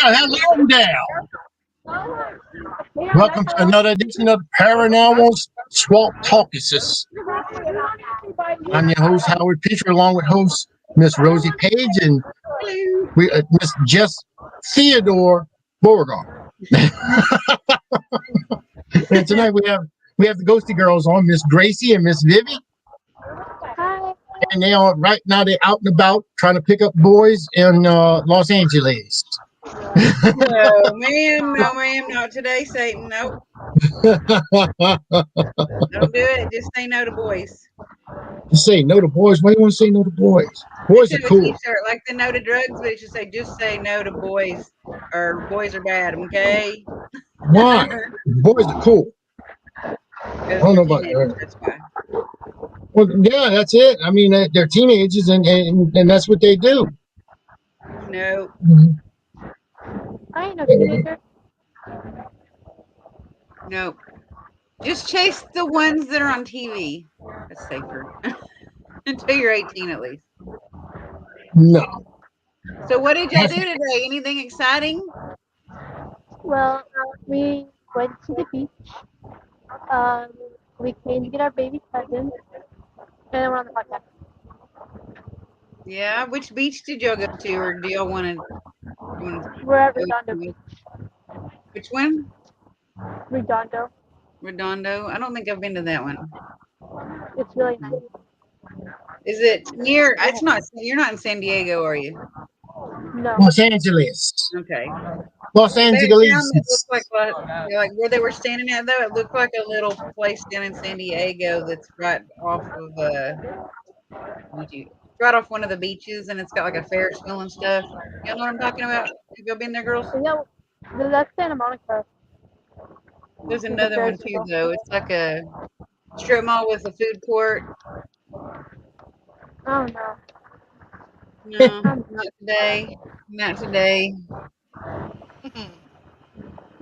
Hello there. Welcome to another edition of Paranormal Swamp Talkuses. I'm your host, Howard Pitcher, along with host Miss Rosie Page and Miss Jess Theodore Beauregard. And tonight we have the Ghosty Girlz on, Miss Gracie and Miss Vivi. Hi. And they are right now they're out and about trying to pick up boys in Los Angeles. No, ma'am, not today, Satan. Nope. Don't do it. Just say no to boys. Just say no to boys. Why do you want to say no to boys? Boys are cool. T-shirt, like the no to drugs, but it should say just say no to boys, or boys are bad. Okay. Why? Boys are cool. I don't know about that. That's why. Well, yeah, that's it. I mean, they're teenagers, and that's what they do. No. Mm-hmm. I ain't no teenager. No. Just chase the ones that are on TV. That's safer. Until you're 18 at least. No. So what did y'all do today? Anything exciting? Well, we went to the beach. We came to get our baby cousin, and we're on the podcast. Yeah. Which beach did y'all go to, or do y'all want to? We're at Redondo Beach. Which one? Redondo. Redondo. I don't think I've been to that one. It's really nice. Is it near? It's not. You're not in San Diego, are you? No. Los Angeles. Okay. Los Angeles. It looked like where they were standing at, though. It looked like a little place down in San Diego that's right off of right off one of the beaches, and it's got like a Ferris wheel and stuff. You know what I'm talking about? Have y'all been there, girls? Yeah, that's Santa Monica. There's another one too, though. It's like a strip mall with a food court. Oh no. No, not today. Not today.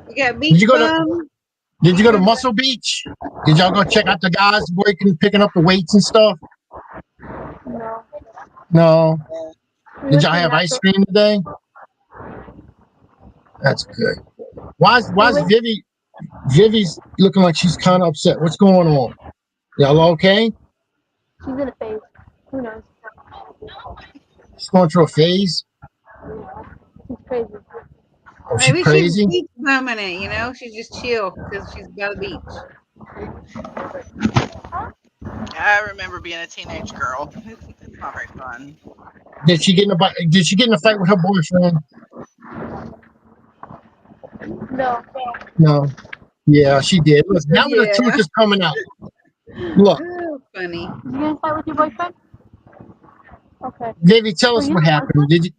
We got beach Did you go to Muscle Beach? Did y'all go check out the guys working, picking up the weights and stuff? No. No. Did y'all have ice cream today? That's good. Why's Vivi's looking like she's kind of upset? What's going on? Y'all okay? She's in a phase. Who knows? She's going through a phase. She's crazy. Oh, she's crazy. She's beach bumming it, you know. She's just chill because she's by the beach. I remember being a teenage girl. It's not very fun. Did she get in a fight with her boyfriend? No. No. Yeah, she did. Look, now the truth is coming out. Look. Oh, funny. Did you get in a fight with your boyfriend? Okay. Vivi, tell us what happened. Did you?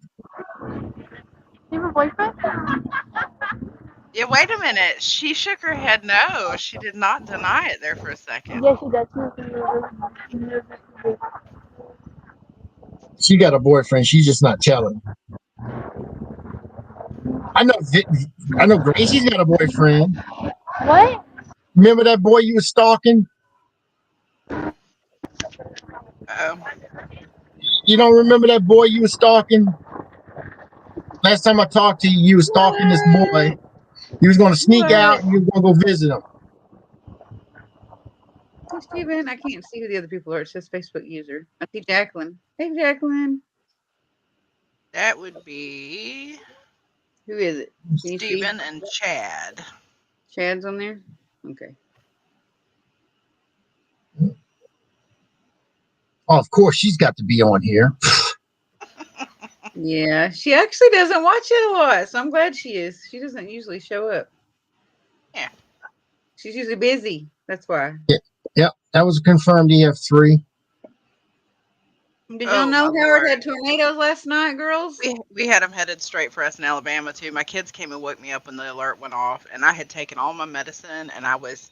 You have a boyfriend? Yeah, wait a minute. She shook her head no. She did not deny it there for a second. Yes, she does. She got a boyfriend. She's just not telling. I know Gracie's got a boyfriend. What? Remember that boy you were stalking? You don't remember that boy you were stalking? Last time I talked to you, you were stalking this boy. You was going to sneak out and you were going to go visit him. Hey, Steven, I can't see who the other people are. It says Facebook user. I see Jacqueline. Hey, Jacqueline. That would be... Who is it? Steven and Chad. Chad's on there? Okay. Oh, of course, she's got to be on here. Yeah, she actually doesn't watch it a lot, so I'm glad she is. She doesn't usually show up. Yeah. She's usually busy. That's why. Yeah, that was confirmed EF3. Did y'all know Howard had tornadoes last night, girls? We had them headed straight for us in Alabama, too. My kids came and woke me up when the alert went off, and I had taken all my medicine, and I was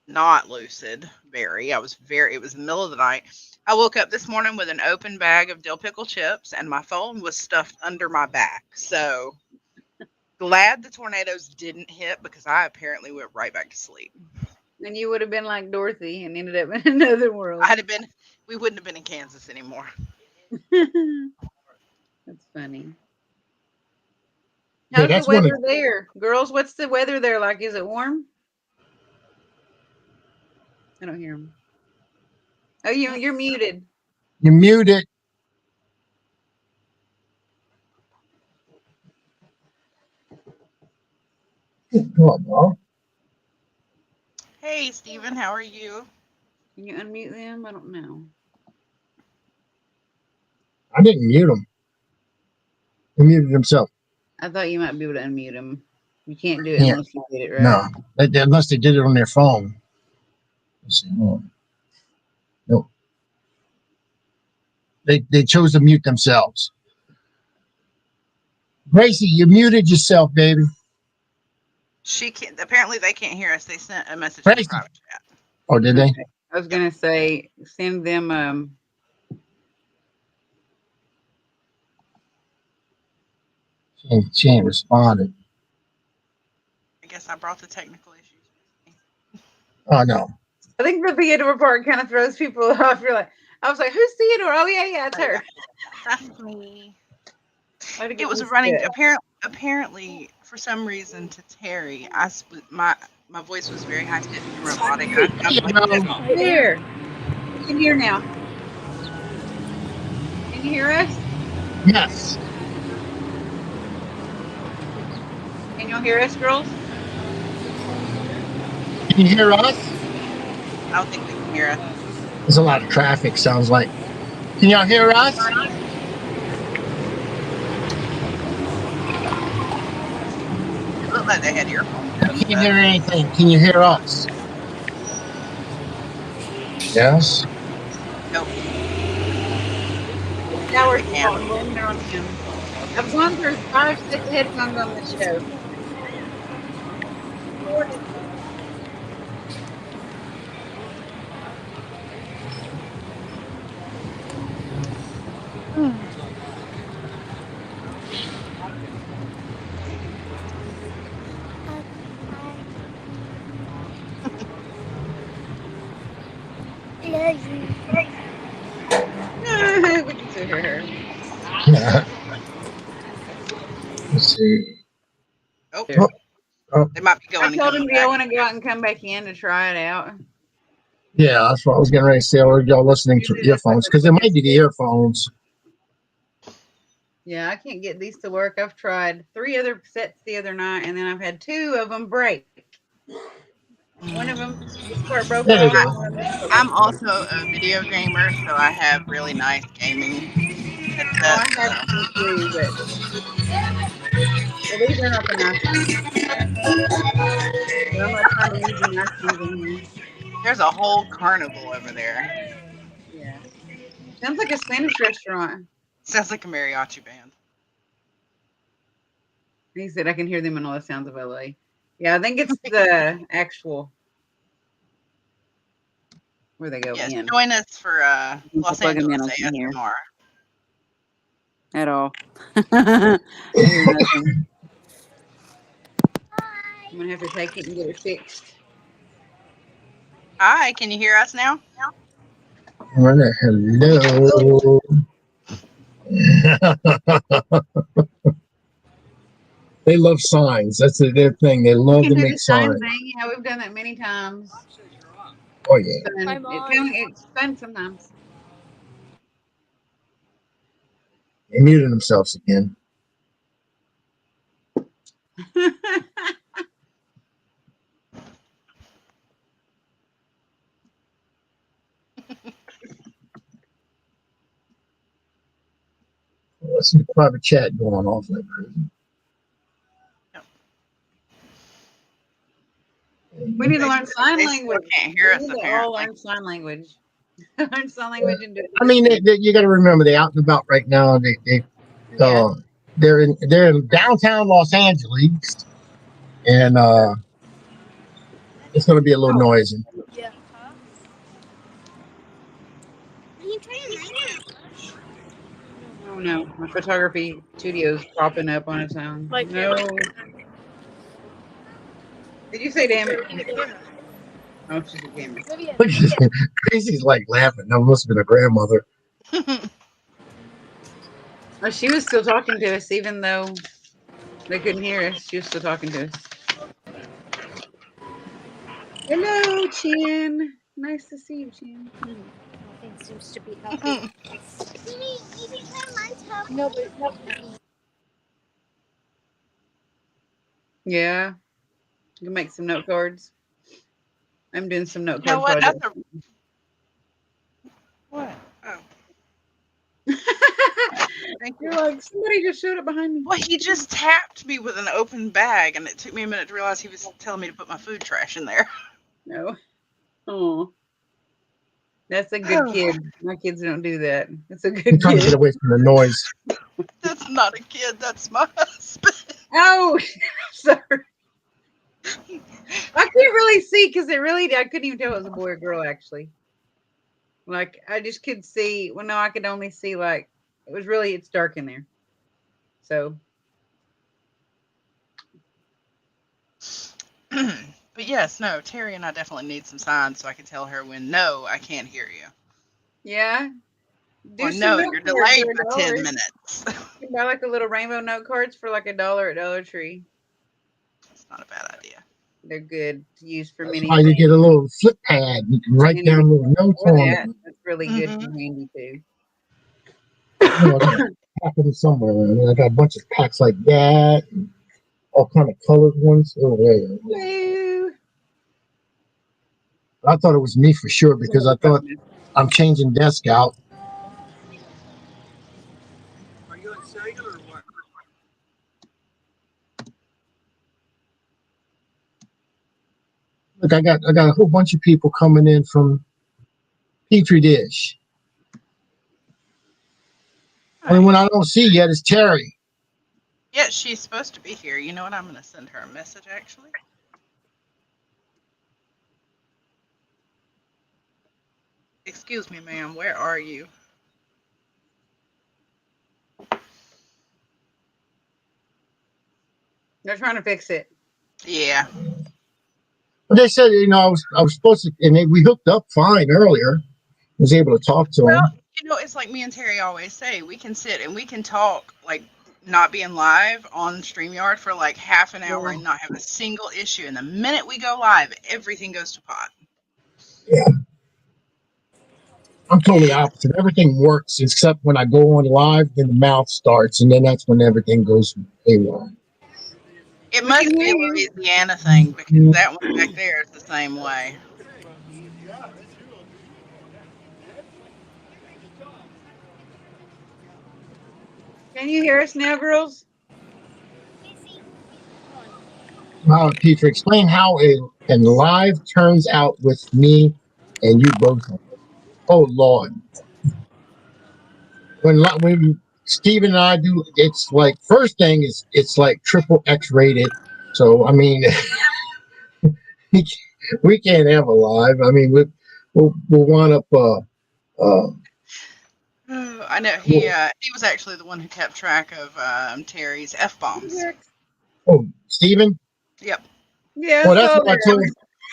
not lucid. It was the middle of the night. I woke up this morning with an open bag of dill pickle chips, and my phone was stuffed under my back. So glad the tornadoes didn't hit because I apparently went right back to sleep. And you would have been like Dorothy and ended up in another world. We wouldn't have been in Kansas anymore. That's funny. How's the that's one of weather there, girls? What's the weather there like? Is it warm? I don't hear him. Oh, you're muted. you muted. Come on, bro. Hey, Steven, how are you? Can you unmute them? I don't know. I didn't mute him. He muted himself. I thought you might be able to unmute him. You can't do it Yeah. unless you did it right. No, unless they did it on their phone. Let's see. Hold on. No, they chose to mute themselves. Gracie, you muted yourself, baby. She can't. Apparently, they can't hear us. They sent a message in Gracie. the private chat. Oh, did they? Okay. I was gonna say send them. She ain't responded. I guess I brought the technical issues with me. Oh no. I think the Theodore part kind of throws people off. You're like, I was like, who's Theodore? Oh yeah, it's her. That's me. I had to It get was used running. to it. Apparently, for some reason, to Terry, my voice was very high pitched and robotic. And I sounded like this. There. You can hear now. Can you hear us? Yes. Can y'all hear us, girls? Can you hear us? I don't think they can hear us. There's a lot of traffic. Sounds like. Can y'all hear us? It looked like they had earphones. Can't hear anything. Can you hear us? Yes. Nope. Now we're They can. blaming it on him. I've gone through 5 sets of headphones on this show. We can still hear her. Let's see. Oh, Oh. they might be going I and told coming him, do back. y'all want to go out and come back in to try it out? Yeah, that's what I was getting ready to say. Or y'all listening to Usually that's like earphones? the Because it might be quickest the earphones. Yeah, I can't get these to work. I've tried 3 other sets the other night, and then I've had 2 of them break. One of them, this part broke There they off. go. And one of them just I'm also a video gamer, so I have really nice gaming Oh, I headsets. have So some too, but well, these are not the nice ones. But I'm not trying to use the nice ones in here. there's a whole carnival over there. Yeah. Sounds like a Spanish restaurant. Sounds like a mariachi band. He said I can hear them in all the sounds of LA. Yeah, I think it's the actual where they go Yes, in. join us for Los Plug 'em in, Angeles I can hear. ASMR. At all. I hear nothing. I'm gonna have to take it and get it fixed. Hi, can you hear us now? Hello. They love signs. That's their thing. They love You to can do make the sign signs. thing. Yeah, we've done that many times. Oh yeah. It's fun sometimes. They muted themselves again. Let's see the private chat going off like crazy. We need to learn sign They language. still can't hear us, We need to all apparently. learn sign language. Learn sign language and do it. I mean, you got to remember they're out and about right now. Yeah. They're in downtown Los Angeles, and it's going to be a little noisy. Yeah. Oh no, my photography studio's popping up on its own. Like No. Did you say damn it? Oh, she's a gamer. Look at Crazy's like laughing. That must have been a grandmother. Oh, she was still talking to us even though They couldn't hear us. She was still talking to us. Hello, Chin. Nice to see you, Chin. Nothing seems to be helping. No, but Yeah. You can make some note cards. I'm doing some note You know card what? That's projects. a what? Oh, thank you. You're like, somebody just showed up behind me. Well, he just tapped me with an open bag, and it took me a minute to realize he was telling me to put my food trash in there. No. Oh. That's a good kid. My kids don't do that. That's a I'm good trying to get kid. away from the noise. That's not a kid. That's my husband. Oh, sorry. I couldn't really see because I couldn't even tell it was a boy or girl actually. Like I just could see. Well, no, I could only see like it's dark in there. So But yes, no, Terry and I definitely need some signs so I can tell her when no, I can't hear you. yeah, Or do some no, note you're cards delayed for for $1. 10 minutes. You can buy like a little rainbow note cards for like $1 at Dollar Tree. It's not a bad idea. They're good to use for That's many why you things. get a little flip pad. You can write down little notes Or on that. it. That's really good Mhm. and handy too. I got a pack of them somewhere. And I got a bunch of packs like that. And all kind of colored ones. Oh, yeah. Woo. I thought it was me for sure because I thought I'm changing desk out. Are you on cellular or what? Look, I got a whole bunch of people coming in from Petri Dish. Only one I don't see yet is Terry. Yeah, she's supposed to be here. You know what? I'm going to send her a message actually. Excuse me, ma'am. Where are you? They're trying to fix it. Yeah. But they said, I was supposed to, and we hooked up fine earlier. Was able to talk to Well, him. it's like me and Terry always say. We can sit and we can talk, like, not being live on StreamYard for like half an hour and not have a single issue. And the minute we go live, everything goes to pot. Yeah. I'm totally opposite. Everything works except when I go on live, then the mouth starts, and then that's when everything goes haywire. It We must can be hear a you. Louisiana thing because that one back there is the same way. Can you hear us now, girls? Wow, teacher, explain how a live turns out with me and you both. Oh Lord, when Steven and I do, it's like first thing is it's like triple X rated. So I mean, we can't have a live. I mean, we'll wind up. I know he was actually the one who kept track of Terry's F bombs. Oh, Steven? Yep. Yeah, Well, that's what I told.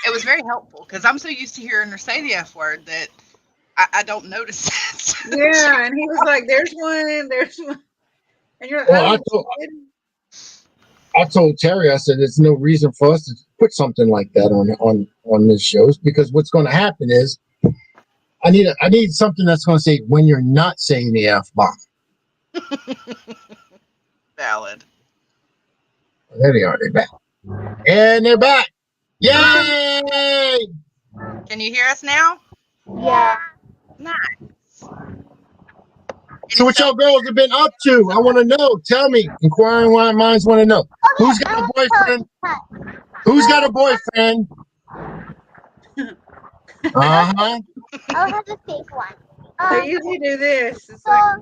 It was very helpful because I'm so used to hearing her say the F word that I don't notice it. Yeah, and he was like, "There's one, there's one," and you're like, Well, "Oh, I told Terry, I said, there's no reason for us to put something like that on this shows because what's going to happen is I need something that's going to say when you're not saying the F bomb. Valid. There they are. They're back. And they're back. Yay! Can you hear us now? yeah. Nice. So what y'all girls have been up to? I want to know. Tell me. Inquiring minds want to know. Who's got a boyfriend? Who's got a boyfriend? Uh-huh. I'll have to take one. they usually do this." It's like,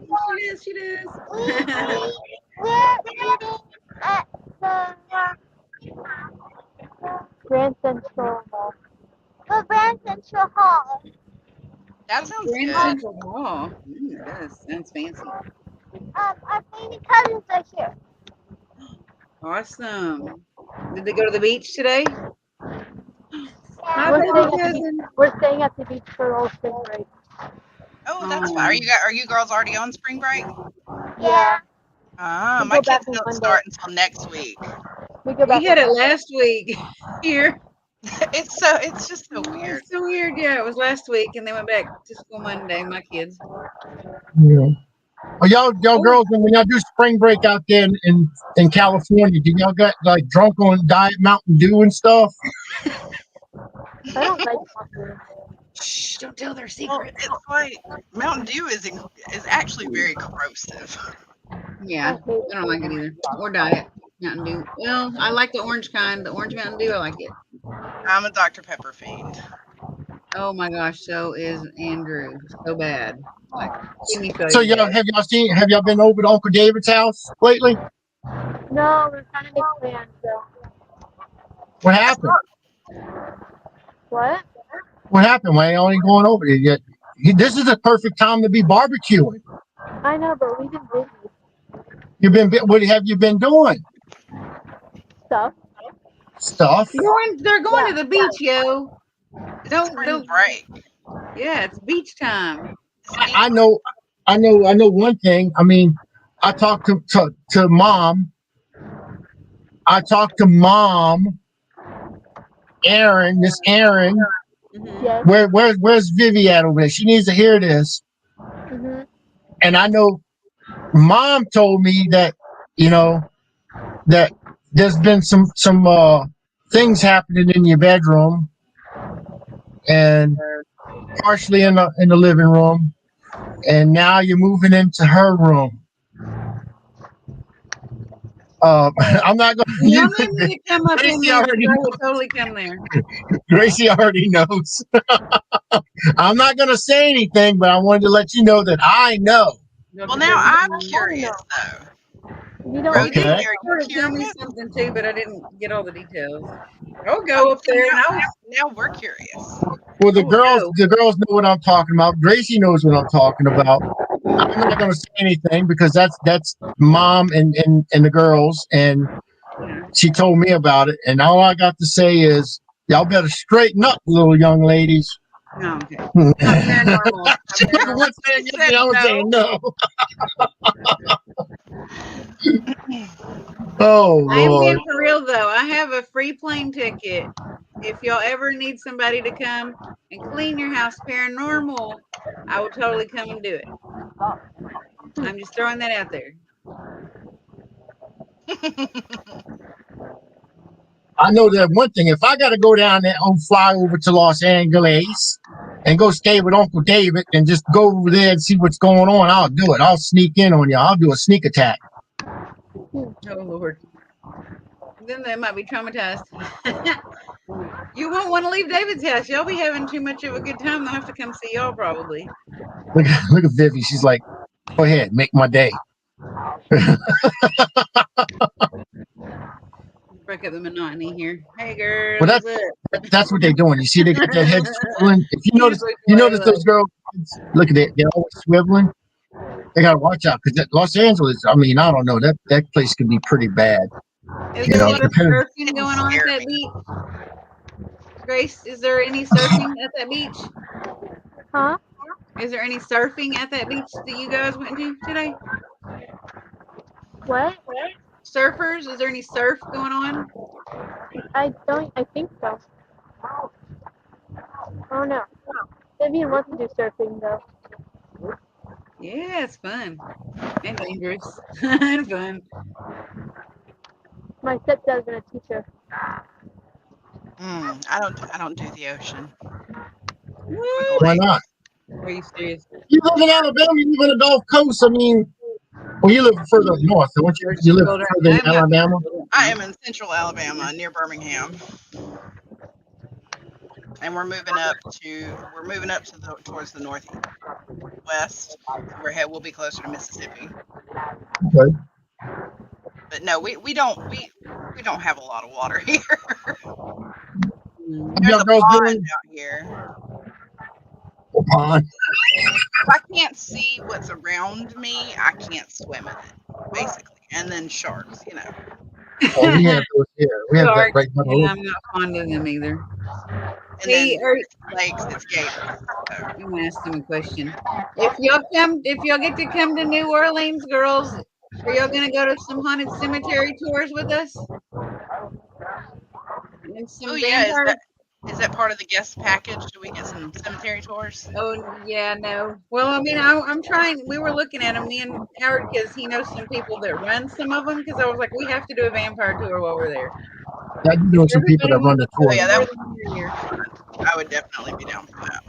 she does. We're eating at the Grand Central Mall. The Grand Central Hall. That sounds Grand good. Central Mall. It does. Sounds fancy. Our baby cousins are here. Awesome. Did they go to the beach today? Yeah, we're staying at the beach for all spring break. Oh, that's fine. Are you girls already on spring break? Yeah. My go back kids on don't Monday. start until next week. We go back We had on it Monday. last week here. It's just so weird. It's so weird. Yeah, it was last week, and they went back to school Monday. My kids. Yeah. Well, y'all girls, when y'all do spring break out there in California, do y'all get like drunk on Diet Mountain Dew and stuff? I don't like coffee. Shh! Don't tell their Well, secrets. it's like Mountain Dew is actually very corrosive. Yeah, I don't like it either. Or diet Mountain Dew. Well, I like the orange kind. The orange Mountain Dew, I like it. I'm a Dr. Pepper fiend. Oh my gosh, so is Andrew. So bad. Like, give me So you have y'all been over to Uncle David's house lately? No, we're trying to make plans. So What happened? what? What happened? Why ain't only going over there yet? This is the perfect time to be barbecuing. I know, but we've been busy. What have you been doing? Stuff. Stuff. They're going to the beach, yo. It's Don't spring break. Yeah, it's beach time. It's beach I know one thing. I mean, I talked to mom. I talked to mom, Miss Aaron. Mhm. Yes. Where's Vivi at over there? She needs to hear this. Mhm. And I know mom told me that, that there's been some things happening in your bedroom and partially in the living room, and now you're moving into her room. I'm not going Y'all to. need me to come up in Gracie there. already I will totally come there. Gracie already knows. I'm not going to say anything, but I wanted to let you know that I know. Well, now I'm curious though. You don't. Okay. Rosie, are Sort you of tell me curious? something too, but I didn't get all the details. I'll go up See, there and I'll now we're curious. Well, the girls go. know what I'm talking about. Gracie knows what I'm talking about. I'm not going to say anything because that's mom and the girls, and she told me about it. And all I got to say is, y'all better straighten up, little young ladies. No, okay. Not paranormal. Not paranormal. One saying yes, Said the other no. saying no. Oh I am Lord. being for real though. I have a free plane ticket. If y'all ever need somebody to come and clean your house paranormal, I will totally come and do it. I'm just throwing that out there. I know that one thing. If I got to go down there and fly over to Los Angeles and go stay with Uncle David and just go over there and see what's going on, I'll do it. I'll sneak in on you. I'll do a sneak attack. Oh Lord. Then they might be traumatized. You won't want to leave David's house. Y'all be having too much of a good time. They'll have to come see y'all probably. Look at Vivi. She's like, go ahead, make my day. Break up the monotony here. Hey girl. Well, that's what they're doing. You see, they got their heads swiveling. If you notice those girls. Look at it. They're always swiveling. They gotta watch out because Los Angeles. I mean, I don't know. That place can be pretty bad. Is there a lot of depending- surfing going on at that beach? Grace, is there any surfing at that beach? Huh? Is there any surfing at that beach that you guys went to today? What? Surfers? Is there any surf going on? I don't. I think so. Oh no. Vivian wants to do surfing though. Yeah, it's fun and dangerous and fun. My stepdad's gonna teach her. I don't do the ocean. Why not? Are you serious? You live in Alabama. You live in the Gulf Coast. I mean, well, you live further north. Don't you? You live further in Alabama. I am in central Alabama near Birmingham. And we're moving up towards the northwest. So we'll be closer to Mississippi. Okay. But no, we don't have a lot of water here. Have There's y'all a girls pond been out here. a pond? If I can't see what's around me, I can't swim in it, basically. And then sharks, Oh, we have those here. We have that Sharks, right by the and road. I'm not fond of them either. And then lakes, it's gators. So. I'm gonna ask them a question. If y'all get to come to New Orleans, girls, Are y'all gonna go to some haunted cemetery tours with us? And some Oh yeah, vampire. is that part of the guest package? Do we get some cemetery tours? Oh yeah, no. Well, I mean, I'm trying. We were looking at them, me and Howard, because he knows some people that run some of them. Because I was like, we have to do a vampire tour while we're there. Yeah, you know some people Everybody that run wants the to go Oh tour. yeah, the that more the merrier. I would definitely be down for that.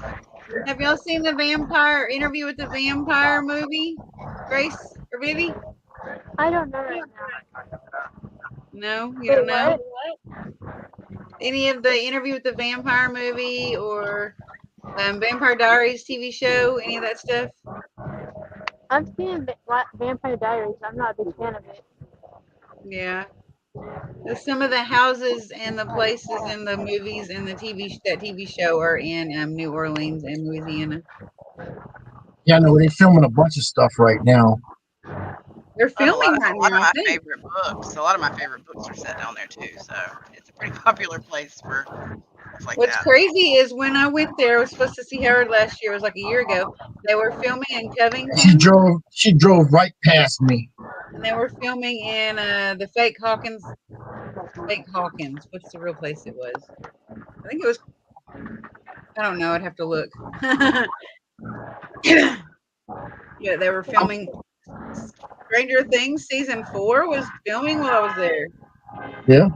Have y'all seen the vampire interview with the vampire movie? Grace or Vivi? I don't know right now. No, you Wait, don't know what? any of the interview with the vampire movie or Vampire Diaries TV show, any of that stuff? I've seen Vampire Diaries. I'm not a big fan of it. Yeah. Some of the houses and the places in the movies and the that TV show are in New Orleans and Louisiana. Yeah, I know they're filming a bunch of stuff right now. They're A lot filming of right a lot now, of I my think. favorite books. A lot of my favorite books are set down there too. So it's a pretty popular place for stuff like What's that. crazy is when I went there, I was supposed to see Howard last year. It was like a year ago. They were filming in She Covington, drove. She drove right past me. and they were filming in the fake Hawkins. Fake Hawkins. What's the real place it was? I think it was. I don't know. I'd have to look. Yeah, they were filming. Stranger Things season 4 was filming while I was there. Yeah,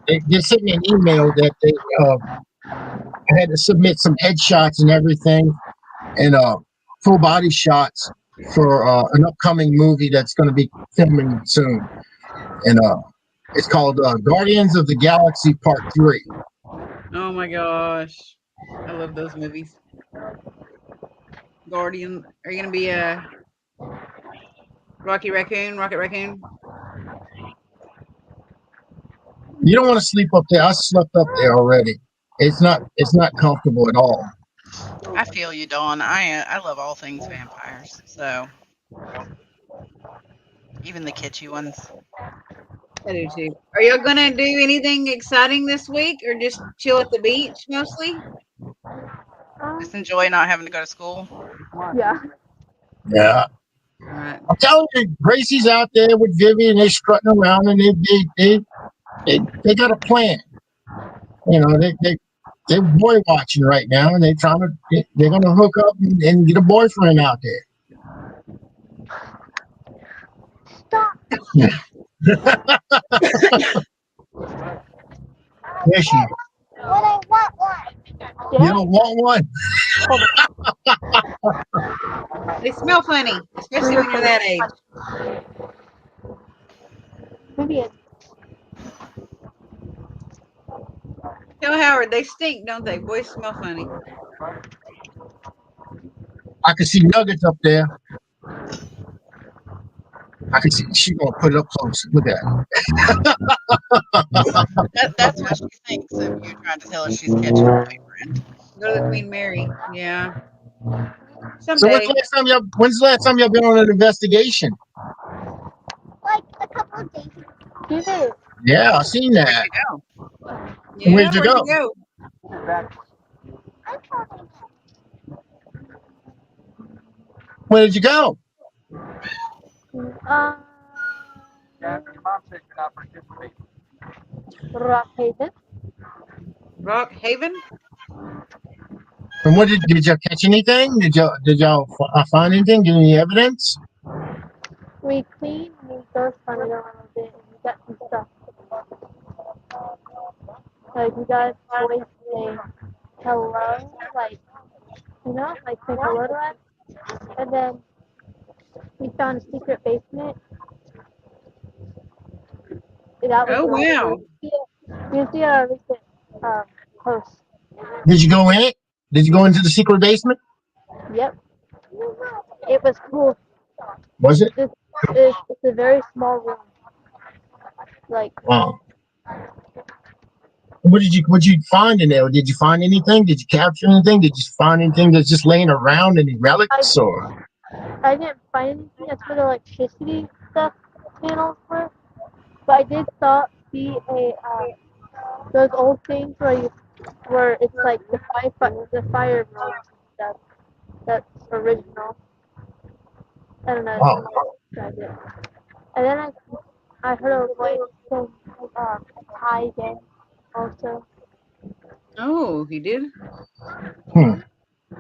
they sent me an email that they I had to submit some headshots and everything, and full body shots for an upcoming movie that's going to be filming soon, and it's called Guardians of the Galaxy Part 3. Oh my gosh, I love those movies. Guardian. Are you gonna be a Rocket Raccoon? You don't want to sleep up there. I slept up there already. It's not comfortable at all. I feel you, Dawn. I love all things vampires. So even the kitschy ones. I do too. Are y'all gonna do anything exciting this week, or just chill at the beach mostly? Just enjoy not having to go to school. Yeah. Yeah. All right. I'm telling you, Gracie's out there with Vivian. They're strutting around, and they got a plan. You know, they're boy watching right now, and they're gonna hook up and get a boyfriend out there. Stop. There she is. But I want one. You don't want one. They smell funny, especially when you're that age. Maybe it's Tell Howard they stink, don't they? Boys smell funny. I can see Nuggets up there. I can see she's gonna put it up close. Look at her. That's what she thinks of you trying to tell her she's catching a boyfriend. Go to the Queen Mary. Yeah. So Someday. when's the last time y'all been on an investigation? like a couple of days. Give it. Yeah, I seen Where'd that. you go? Yeah, Where'd you go? I'm coming. Where did you go? Rockhaven. Rock Haven? And what did y'all catch anything? Did y'all find anything? Get any evidence? We cleaned and ghost hunted a little bit and we got some stuff. Like we got a voice saying hello, like like say hello to us. And then we found a secret basement. And that was Oh wow. you see our recent post. Did you go in it? Did you go into the secret basement? Yep. It was cool. Was it? It's a very small room. Like Wow. What you find in there? Did you find anything? Did you capture anything? Did you find anything that's just laying around, any relics or? I didn't find anything. That's where the electricity stuff panels were. But I did see those old things where it's like the fire room stuff. That's original. I don't know. Wow. describe it. And then I heard a voice saying, hi again, also. Oh, he did. Hmm.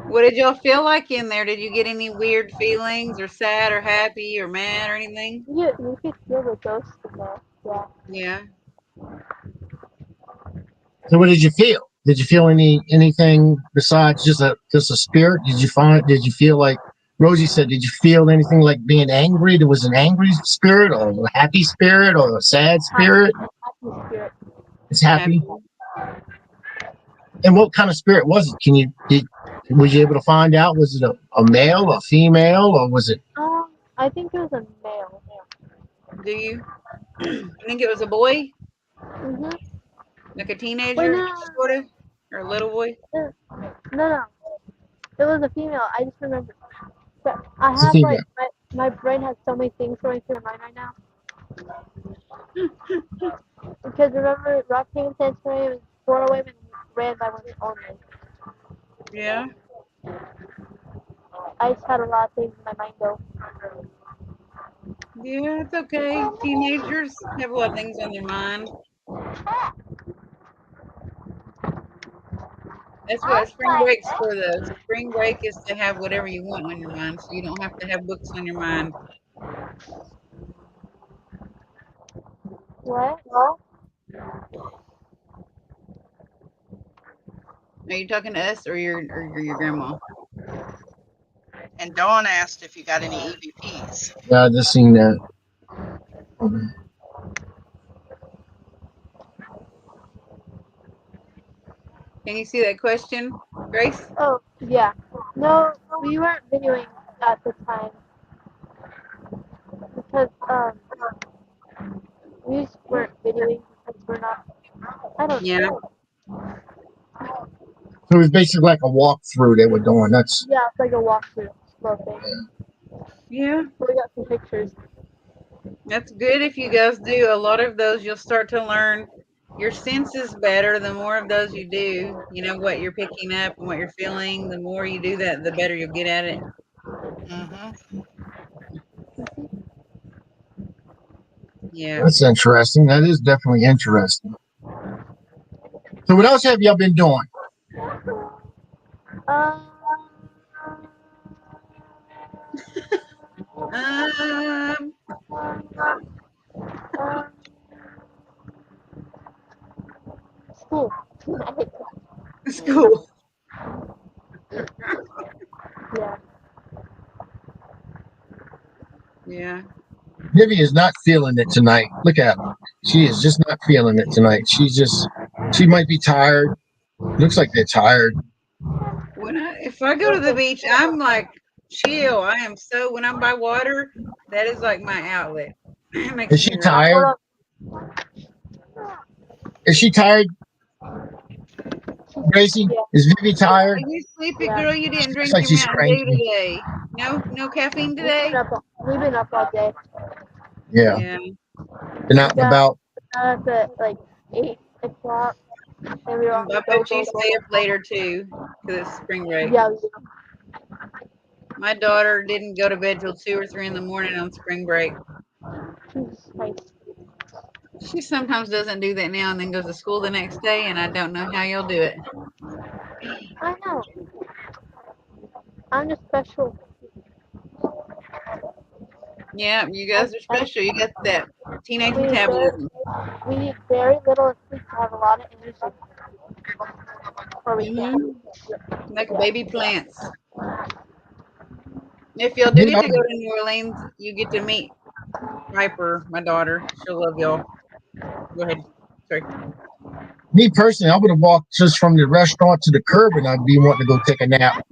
What did y'all feel like in there? Did you get any weird feelings, or sad, or happy, or mad, or anything? You could feel the ghost in there. Yeah. Yeah. So what did you feel? Did you feel anything besides just a spirit? Did you feel like Rosie said, did you feel anything like being angry? There was an angry spirit or a happy spirit or a sad spirit? Happy spirit. It's happy. And what kind of spirit was it? Was you able to find out? Was it a male, a female, or was it? I think it was a male. Do you? You think it was a boy? Mm-hmm. Like a Wait, teenager, sort of? Or a little boy? no. It was a female. I just remember. But I It's a have like female. my brain has so many things going through my mind right now. Because remember, Rock came into Instagram and 4 women ran by women only. Yeah. I just had a lot of things in my mind though. Yeah, it's okay. Teenagers have a lot of things on their mind. That's what spring break's for, though. Spring break is to have whatever you want on your mind, so you don't have to have books on your mind. What? Well, Are you talking to us or your grandma? And Dawn asked if you got any EVPs. Yeah, I just seen that. Can you see that question, Grace? oh yeah. No, we weren't videoing at the time because we just weren't videoing because we're not. I don't Yeah. know. So it was basically like a walkthrough they were doing. That's Yeah, it's like a walkthrough, slow thing. Yeah. So we got some pictures. That's good if you guys do a lot of those. You'll start to learn your senses better. The more of those you do, you know what you're picking up and what you're feeling. The more you do that, the better you'll get at it. Mm-hmm. Yeah. that's interesting. That is definitely interesting. So what else have y'all been doing? Um, Um, um, school. school. Yeah. Yeah. Vivi is not feeling it tonight. Look at her. She is just not feeling it tonight. She might be tired. Looks like they're tired. If I go to the beach, I'm like chill. When I'm by water, that is like my outlet. It makes Is me she relax. tired? Is she tired, Gracie? Yeah. Is Vivi tired? Are you sleepy, Yeah. girl? You didn't Looks drink like your she's Mountain Dew cranky. today. No caffeine today. We've been up all day. Yeah. Yeah. Been out and about. Up at like 8 o'clock, and we were on I the bet you go. stay up later too, because it's spring break. Yeah, we do. My daughter didn't go to bed till 2 or 3 in the morning on spring break. Jesus Christ. She sometimes doesn't do that now and then goes to school the next day, and I don't know how you'll do it. I know. I'm just special. Yeah, you guys are special. You got that teenage We need metabolism. we need very little sleep to have a lot of energy. Or we can't. Like baby plants. If y'all do You get know, to go to New Orleans, you get to meet Piper, my daughter. She'll love y'all. Go ahead. Sorry. me personally, I would have walked just from the restaurant to the curb and I'd be wanting to go take a nap.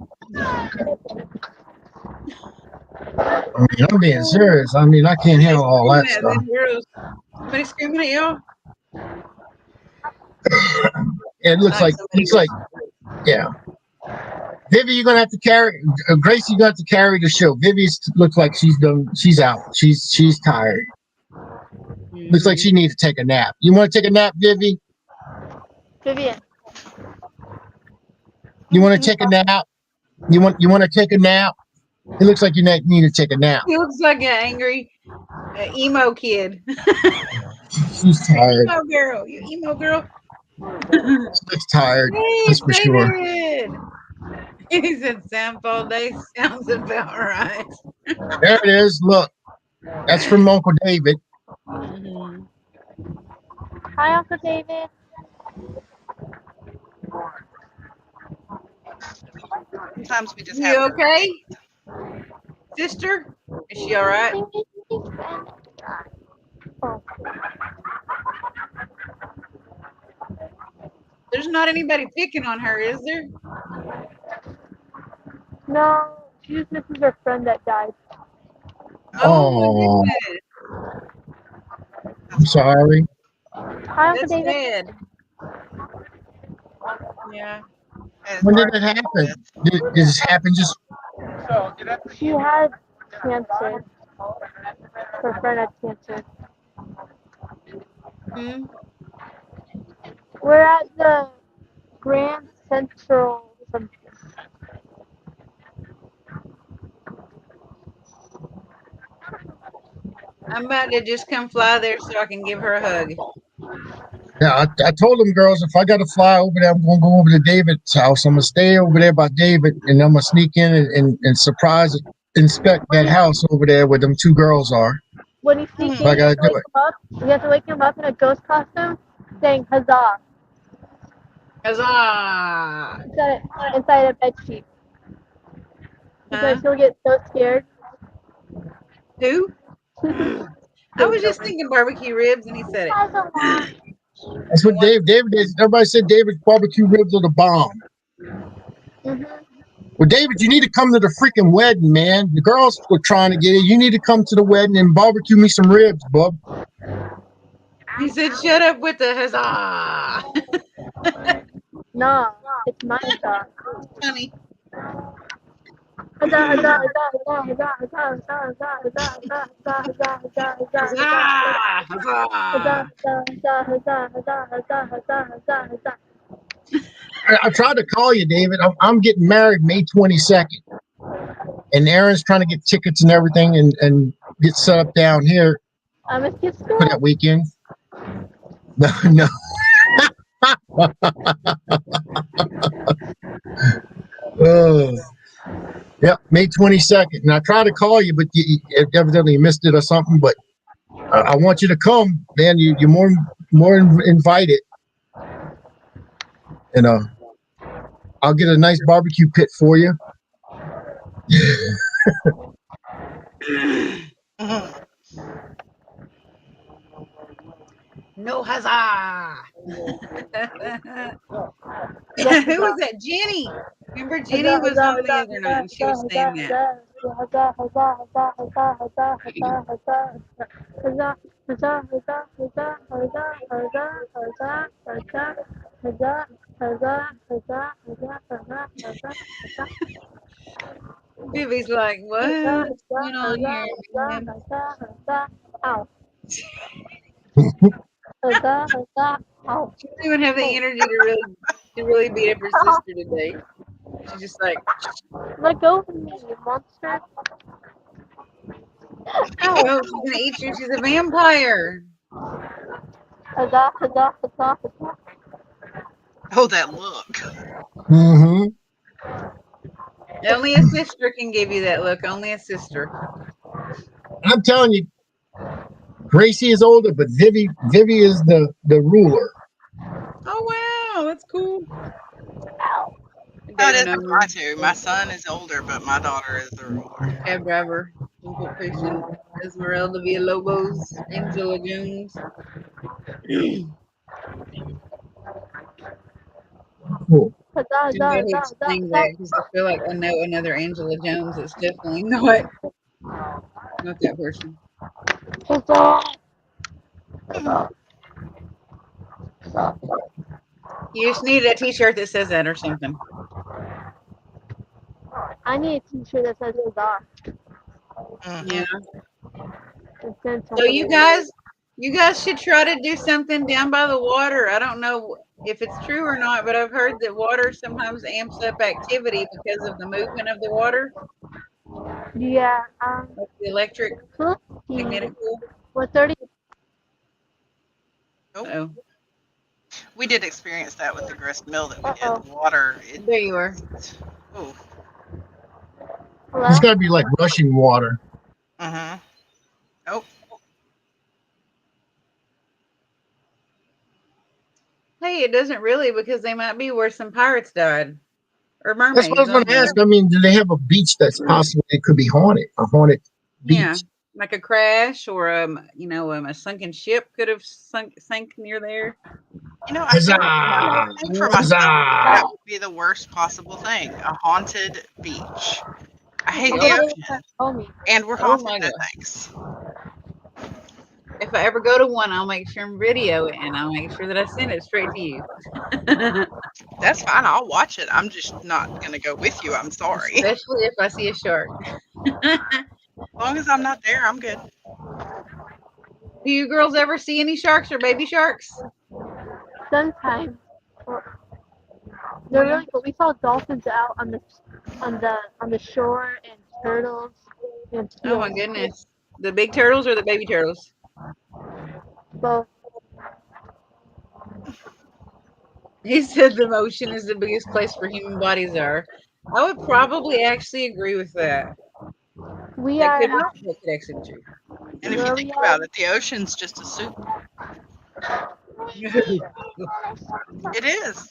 I mean, I'm being serious. I mean, I can't handle all that stuff. Somebody screaming at y'all? It looks like, yeah. Vivi, you're gonna have to carry Gracie. You got to carry the show. Vivi looks like she's done. She's out. She's tired. Looks like she needs to take a nap. You want to take a nap, Vivi? Vivian. You want to take a nap? You want to take a nap? It looks like you need to take a nap. He looks like an angry Emo kid. She's tired. Emo girl. You emo girl. She's tired. Hey, That's it's for sure. David. He said Samp all day sounds about right. There it is. Look, that's from Uncle David. Mhm. Hi, Uncle David. Sometimes we just have You to. okay, sister? Is she all right? Oh, There's not anybody picking on her, is there? no, she just misses her friend that died. Oh my Oh, goodness, I'm sorry. Hi, Uncle that's David. sad. Yeah. And it's When did hard it to deal happen? with. Did this happen just? She had cancer. Her friend had cancer. Hmm. We're at the Grand Central. I'm about to just come fly there so I can give her a hug. Yeah, I told them girls if I got to fly over there, I'm gonna go over to David's house. I'm gonna stay over there by David, and I'm gonna sneak in and surprise inspect that house over there where them two girls are. When you sneak But I in, you have gotta to do wake it. him up. You have to wake him up in a ghost costume, saying "Huzzah" Huzzah! inside a bed sheet. Because Huh? he'll get so scared. Who? I was just thinking barbecue ribs, and he said it. That's what David is. Everybody said David's barbecue ribs are the bomb. Mm-hmm. Well, David, you need to come to the freaking wedding, man. The girls were trying to get it. You need to come to the wedding and barbecue me some ribs, bub. He said, "Shut up with the huzzah!" No, it's my huzzah. Funny. Huzzah, huzzah, huzzah, huzzah, huzzah, huzzah, huzzah, huzzah, huzzah, huzzah, huzzah, huzzah, Huzzah! huzzah, Huzzah! huzzah, huzzah, huzzah, huzzah, huzzah, huzzah, huzzah. I tried to call you, David. I'm getting married May 22nd. And Aaron's trying to get tickets and everything and get set up down here I miss kids for school. that weekend. No. Oh. Yep, May 22nd. And I tried to call you, but you evidently missed it or something. But I want you to come, man. You're more invited. And I'll get a nice barbecue pit for you. No huzzah! Who was that? Jenny. Remember, Jenny was on the other night, and she was saying that. Vivi's like, "What's going on here, man?" Ow. She didn't even have the energy to really beat up her sister today. She's just like, Let go of me, you monster. "Oh, she's gonna eat you. She's a vampire." Huzzah, huzzah, huzzah, huzzah. Oh, that look. Mm-hmm. Only a sister can give you that look. Only a sister. I'm telling you, Gracie is older, but Vivi is the ruler. Oh wow, that's cool. No, it David is for my two. My son is older, but my daughter is the ruler. cab driver, Uncle Christian, Esmeralda Villalobos, Angela Jones. Cool. Huzzah, I know huzzah, who huzzah, explained huzzah, that because I feel like I know another Angela Jones. It's definitely not that person. huzzah. You just needed a T-shirt that says that or something. I need a t-shirt that says huzzah. Yeah. And send So you guys should try to do something down by the water. I don't know if it's true or not, but I've heard that water sometimes amps up activity because of the movement of the water, Yeah, like the electric. Magnetic pool. What 30? Oh, We did experience that with the grist mill that we did. Uh-oh. The water. there you are. Oh. Hello? It's got to be like rushing water. Mm-hmm. Oh. Hey, it doesn't really because they might be where some pirates died or That's what I was mermaids. going to ask. I mean, do they have a beach that's possible it could be haunted? A haunted beach? Yeah, like a crash or a sunken ship could have sank near there. You know, Huzzah! I think for myself, Huzzah! that would be the worst possible thing. A haunted beach. I hate the Yep. ocean. Told me. And we're Oh haunted, my no God. thanks. If I ever go to one, I'll make sure and video it, and I'll make sure that I send it straight to you. That's fine. I'll watch it. I'm just not going to go with you. I'm sorry. Especially if I see a shark. As long as I'm not there, I'm good. Do you girls ever see any sharks or baby sharks? Sometimes. They're really cool. We saw dolphins out on the shore and turtles and Oh my seals. goodness. The big turtles or the baby turtles? Both. He said the ocean is the biggest place where human bodies are. I would probably actually agree with that. We That are could actually be true. And if you where think we about it, the ocean's just a soup. It is.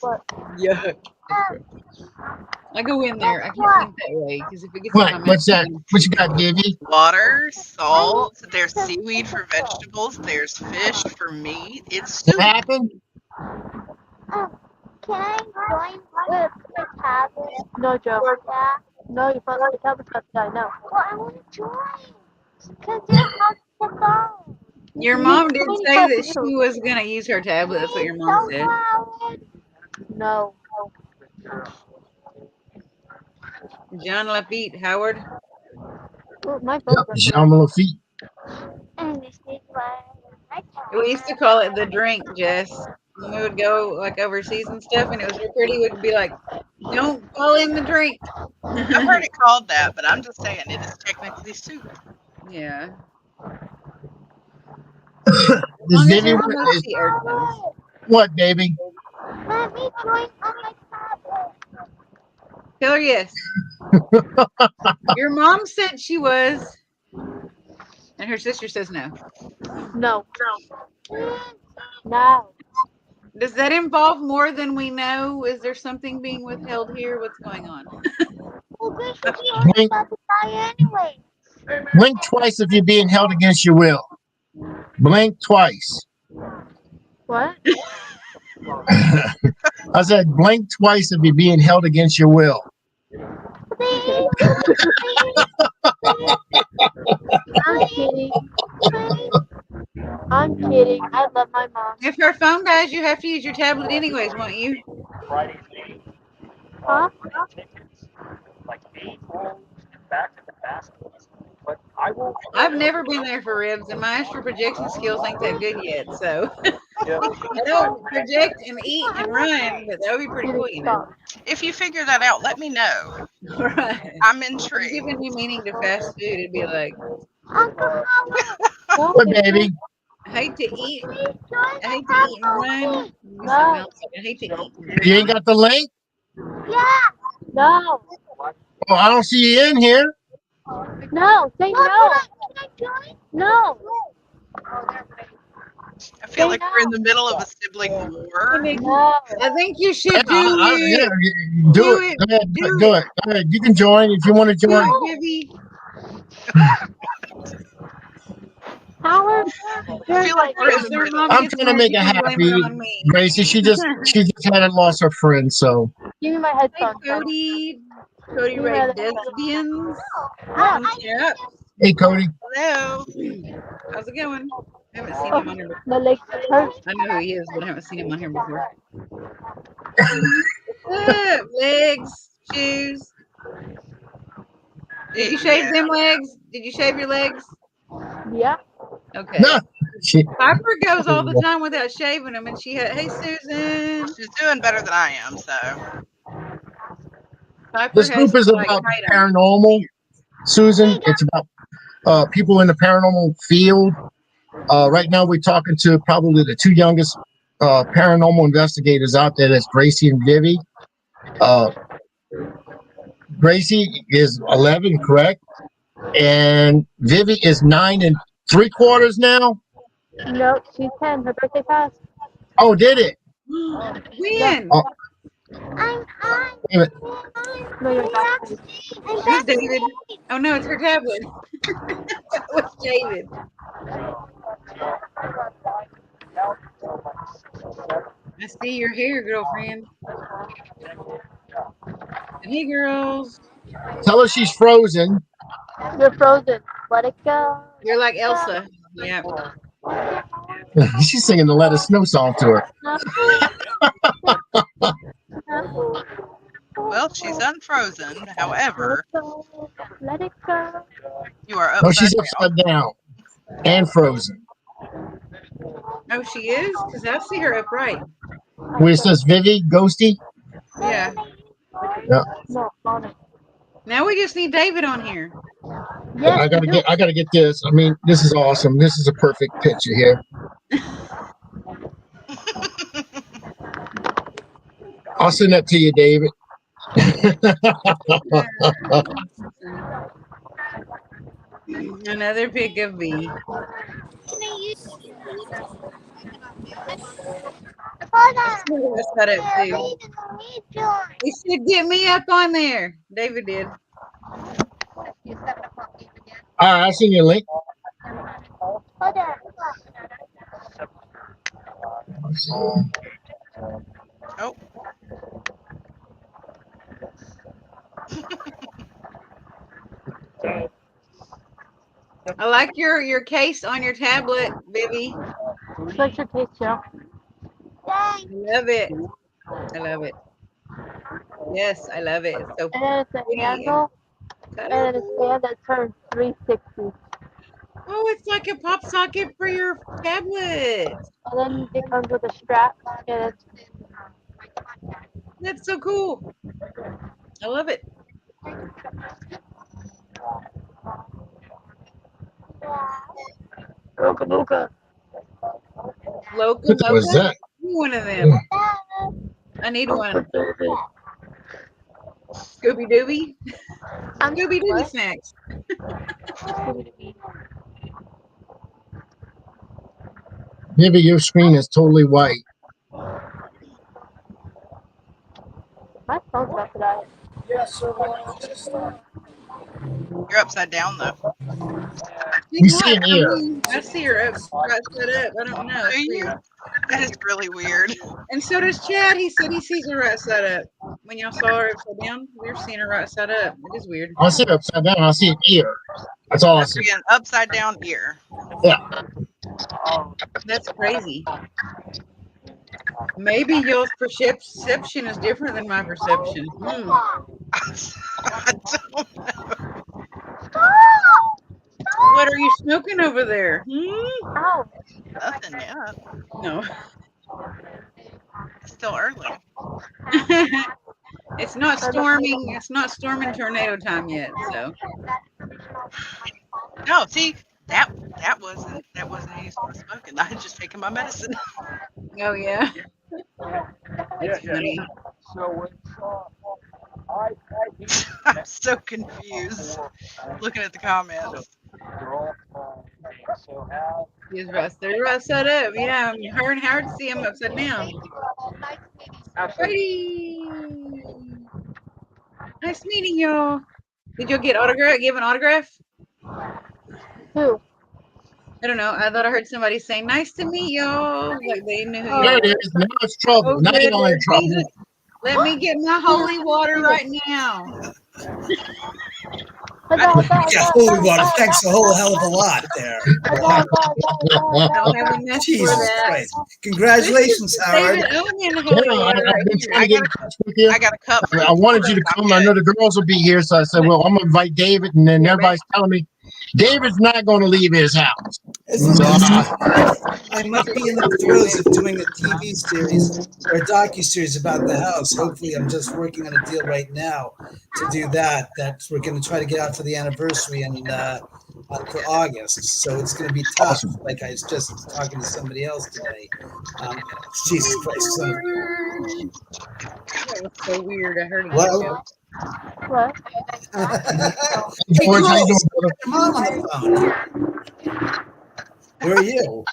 Yuck. I go in there. I can't think that way because if it gets in my What? mouth, What's that? What you got, Davey? Water, salt, there's seaweed for vegetables, there's fish for meat. It's soup. What happened? Can I join with the tablet? No, Joe. Yeah. No, you thought the tablet's got to die. No. Well, I want to join. Because you're not the phone. Your mom did say that she was going to use her tablet. That's what your mom said. No. John Lafitte, Howard. Oh, my phone's not Jean Lafitte. We used to call it the drink, Jess. When we would go like overseas and stuff, and it was real pretty, we'd be like, "Don't call in the drink." I've heard it called that, but I'm just saying it is technically soup. Yeah. Does Davey what, baby? Let me join on my tablet. Tell her yes. Your mom said she was, and her sister says no. No. No. Does that involve more than we know? Is there something being withheld here? What's going on? Blink, blink twice if you're being held against your will. Blink twice. What? I said blink twice if you're being held against your will. I'm kidding. I'm kidding. I love my mom. If her phone dies, you have to use your tablet anyways, won't you? Huh? I've never been there for ribs, and my astral projection skills ain't that good yet. So I don't project and eat and run, but that would be pretty cool, you know. If you figure that out, let me know. All right. I'm I'm intrigued. giving you meaning to fast food. It'd be like, What, baby? I hate to eat. I hate to eat and run. Do something else. I hate to eat and run. You ain't got the link? No. Oh, I don't see you in here. No. Say no. No. I feel like we're in the middle of a sibling war. No. I think you should do Yeah, it. do it. Go ahead. Do Do it. Go ahead. You can join if you want to Do join. it, Vivi. Howard, I feel like we're in If the their middle. mom I'm gets trying to mad, make you it can blame happy. her on me. Gracie, she just hadn't lost her friend, so give me my Hey, headphones. Cody Ray Desbians. Yep. hey, Cody. Hello. How's it going? I haven't seen him on here before. My legs hurt. I know who he is, but I haven't seen him on here before. What's up, legs, shoes? Did you shave them legs? Did you shave your legs? Yeah. Okay. No. She, Piper goes all the time without shaving them, and she had, hey, Susan. She's doing better than I am, so. Piper this group has is to, like, about hide 'em. paranormal, Susan. It's about people in the paranormal field. Right now, we're talking to probably the two youngest paranormal investigators out there. That's Gracie and Vivi. Gracie is 11, correct? And Vivi is 9 3/4 now. No, she's 10. Her birthday passed. Oh, did it? When? Oh, I'm wait a minute. No, you're not. Who's David? Oh no, it's her tablet. That was David. I see your hair, girlfriend. And hey, girls. Tell her she's frozen. You're frozen. Let it go. You're like Elsa. Yeah. She's singing the Let It Snow song to her. Well, she's unfrozen. However, Let it go. you are No, upside she's down. upside down and frozen. Oh, she is? Because I see her upright. Where it says Vivi, Ghosty. Yeah. Yeah. No, on it. Now we just need David on here. Yes, I gotta get this. I mean, this is awesome. This is a perfect picture here. I'll send that to you, David. Another pic of V. That's got it too. He said, "Get me up on there." David did. All right, I'll send you a link. Oh, I like your case on your tablet, Vivi. What's your taste, Joe? I love it. I love it. Yes, I love it. It's so And then it's a pretty. handle, and then it's a stand that turns 360. Oh, it's like a pop socket for your tablet. And then it comes with a strap, and it's That's so cool. I love it. Booka Booka. Local What was mocha? that? One of them. I need one. Scooby Dooby. Scooby Dooby snacks. Vivi, your screen is totally white. My phone's about to die. you're upside down though. We see an ear. I see her up, right side up. I don't know. Do It's you? weird. That is really weird. And so does Chad. He said he sees her right side up. When y'all saw her upside down, we're seeing her right side up. It is weird. I see it upside down. I see an ear. That's all I see. An upside down ear. Yeah. That's crazy. Maybe y'all's perception is different than my perception. I don't know. What are you smoking over there? Ow. Nothing yet. No. It's still early. It's not storming. It's not storming tornado time yet. So No, see, that wasn't any sort of smoking. I had just taken my medicine. oh yeah. That's funny. I'm so confused looking at the comments. He's right side up. Yeah, her and Howard see him upside down. Alrighty. Nice meeting y'all. Did you get autograph? Give an autograph? Who? I don't know. I thought I heard somebody say, "Nice to meet y'all." Like they knew who you There were. it is. Now it's trouble. Oh, Now good, you're in Lord trouble. Jesus. Let me get my holy water right now. Yeah, holy water. Thanks a whole hell of a lot there. I don't have enough for Jesus that. Christ. Congratulations, Howard. David Owen holy Yeah, water right I've been here. trying to get in touch with you. I got a cup. I wanted you to come. I know the girls will be here, so I said, "Well, I'm gonna invite David." And then everybody's telling me David's not going to leave his house. So, I must be in the throes of doing a TV series or a docu-series about the house. Hopefully, I'm just working on a deal right now to do that. That we're going to try to get out for the anniversary, and for August, so it's going to be tough. Awesome. Like I was just talking to somebody else today. Jesus Christ, son of That was so weird. I heard it. Hello? go. What? Hey, George, how you girls, doing, your mom on the phone. Where are you?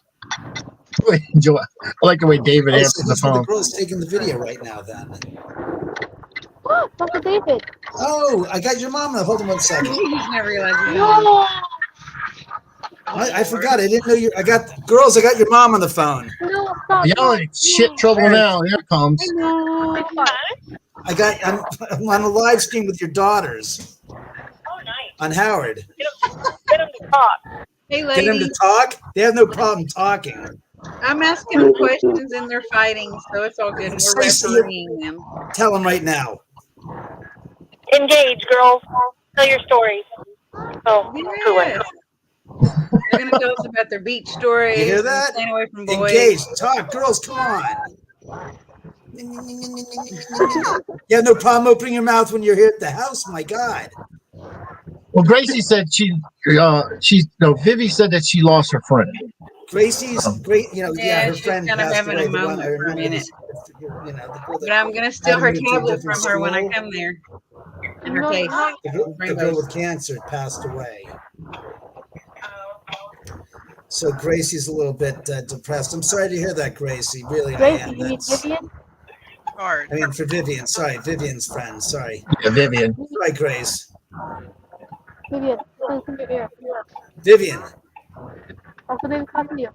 brother? Enjoy. I like the way David Oh, answers so the who's with the phone. girls taking the video right now then? Dr. David. Oh, I got your mom. Hold on one second. He's never realized he's on. No. I forgot. I didn't know you. I got your mom on the phone. No, stop. Y'all in shit trouble now. Here it comes. I'm on a live stream with your daughters. Oh, nice. On Howard. Get them to talk. Hey, Get them to ladies. talk. They have no problem talking. I'm asking them questions and they're fighting, so it's all good. We're refereeing them. Tell them right now. Engage, girls. Tell your stories. Oh, Yes. They're going to tell us about their beach stories. You hear that? Staying away from boys. Engage. Talk. Girls, come on. You have no problem opening your mouth when you're here at the house? My God. Well, Gracie said Vivi said that she lost her friend. Gracie's great, Yeah, her she's friend kind of passed having away. a The one moment I for a remember minute. the girl But I'm going to steal her Having moved to a tablet different from her when I school. come there. In her case. the girl with cancer passed away. So Gracie's a little bit depressed. I'm sorry to hear that, Gracie. Really, I Gracie, am. you need Vivian? Hard. I mean, for Vivian. Sorry, Vivian's friend. Sorry. Yeah, Vivian. Sorry, Grace. Vivian, please come here. Vivian. Also, they talking to you.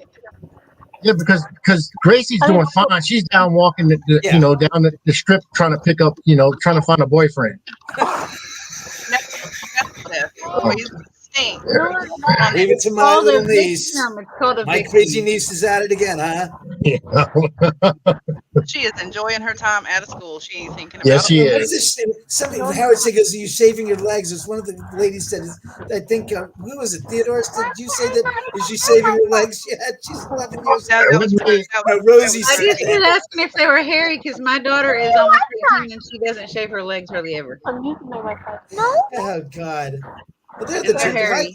Yeah, because Gracie's doing fine. She's down walking down the strip trying to pick up, trying to find a boyfriend. Boys stink. Leave it to my Called little a niece. victim. It's called a My victim. crazy niece is at it again, huh? She is enjoying her time out of school. She ain't thinking about Yes, she it. What is. is this? Somebody, Howard said, "Are you shaving your legs?" It's one of the ladies said, I think, who was it? Theodore, did you say that? Is she shaving her legs yet? She's 11 years No, old. that was Rosie. No, Rosie I just said, was asking if they were hairy because my daughter is almost 13 and she doesn't shave her legs hardly ever. I'm using my Wi-Fi. No. oh, God. Well, they're It's the so two. hairy.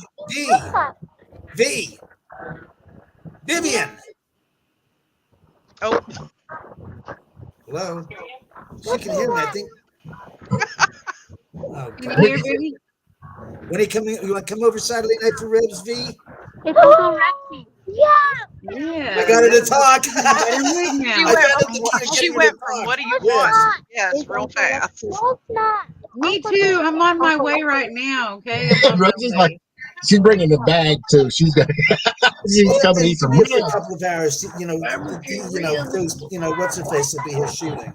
Vivian. Oh, Hello. She can hear me, I think. Oh, Can you God. hear Vivi? When are you coming? You want to come over Saturday night for ribs, V? It's Uncle Rexy. Yeah. Yeah. I got her to talk. Better move she now. I went from what do you want? Yes, It's real Uncle fast. Rexy. No, it's not. Me too. I'm on my way right now. Okay. I'm on my Rosie's way. like, she's bringing the bag too. She's coming to eat some Maybe a ribs. couple of hours. Those, what's her face will be here shooting.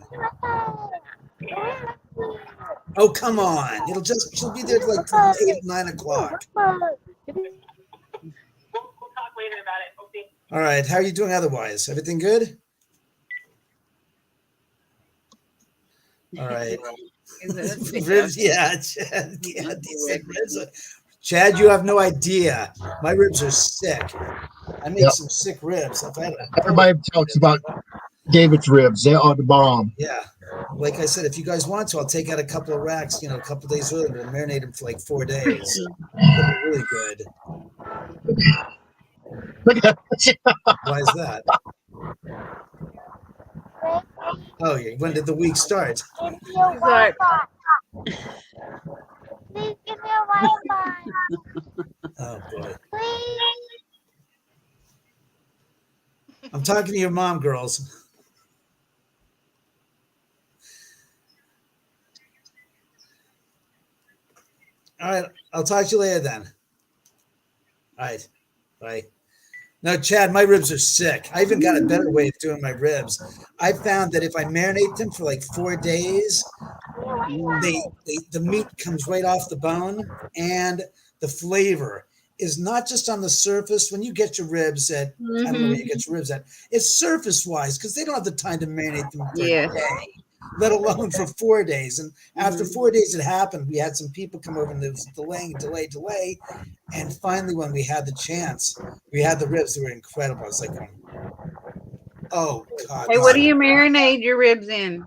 Oh, come on! She'll be there like 8, 9 o'clock. We'll talk later about it. Okay. All right, how are you doing otherwise? Everything good? All right. Is it- Ribs, yeah, Chad, yeah, decent ribs. Chad, you have no idea. My ribs are sick. I make Yep. some sick ribs. Everybody talks about David's ribs. They are the bomb. Yeah. Like I said, if you guys want to, I'll take out a couple of racks, a couple of days early, and marinate them for like 4 days. They'll be really good. Look at that. Why is that? Oh, yeah. When did the week start? Give me a He's like, Wi-Fi. Please give me a Wi-Fi. Oh, boy. Please. I'm talking to your mom, girls. All right. I'll talk to you later then. All right. Bye. No, Chad, my ribs are sick. I even got a better way of doing my ribs. I found that if I marinate them for like 4 days, the meat comes right off the bone, and the flavor is not just on the surface. When you get your ribs at, I don't know where you get your ribs at, it's surface wise because they don't have the time to marinate them for Yeah. a day, let alone for 4 days. And after 4 days it happened, we had some people come over and there was delay. And finally, when we had the chance, we had the ribs. They were incredible. I was like, oh, God. Hey, what do you marinate your ribs in?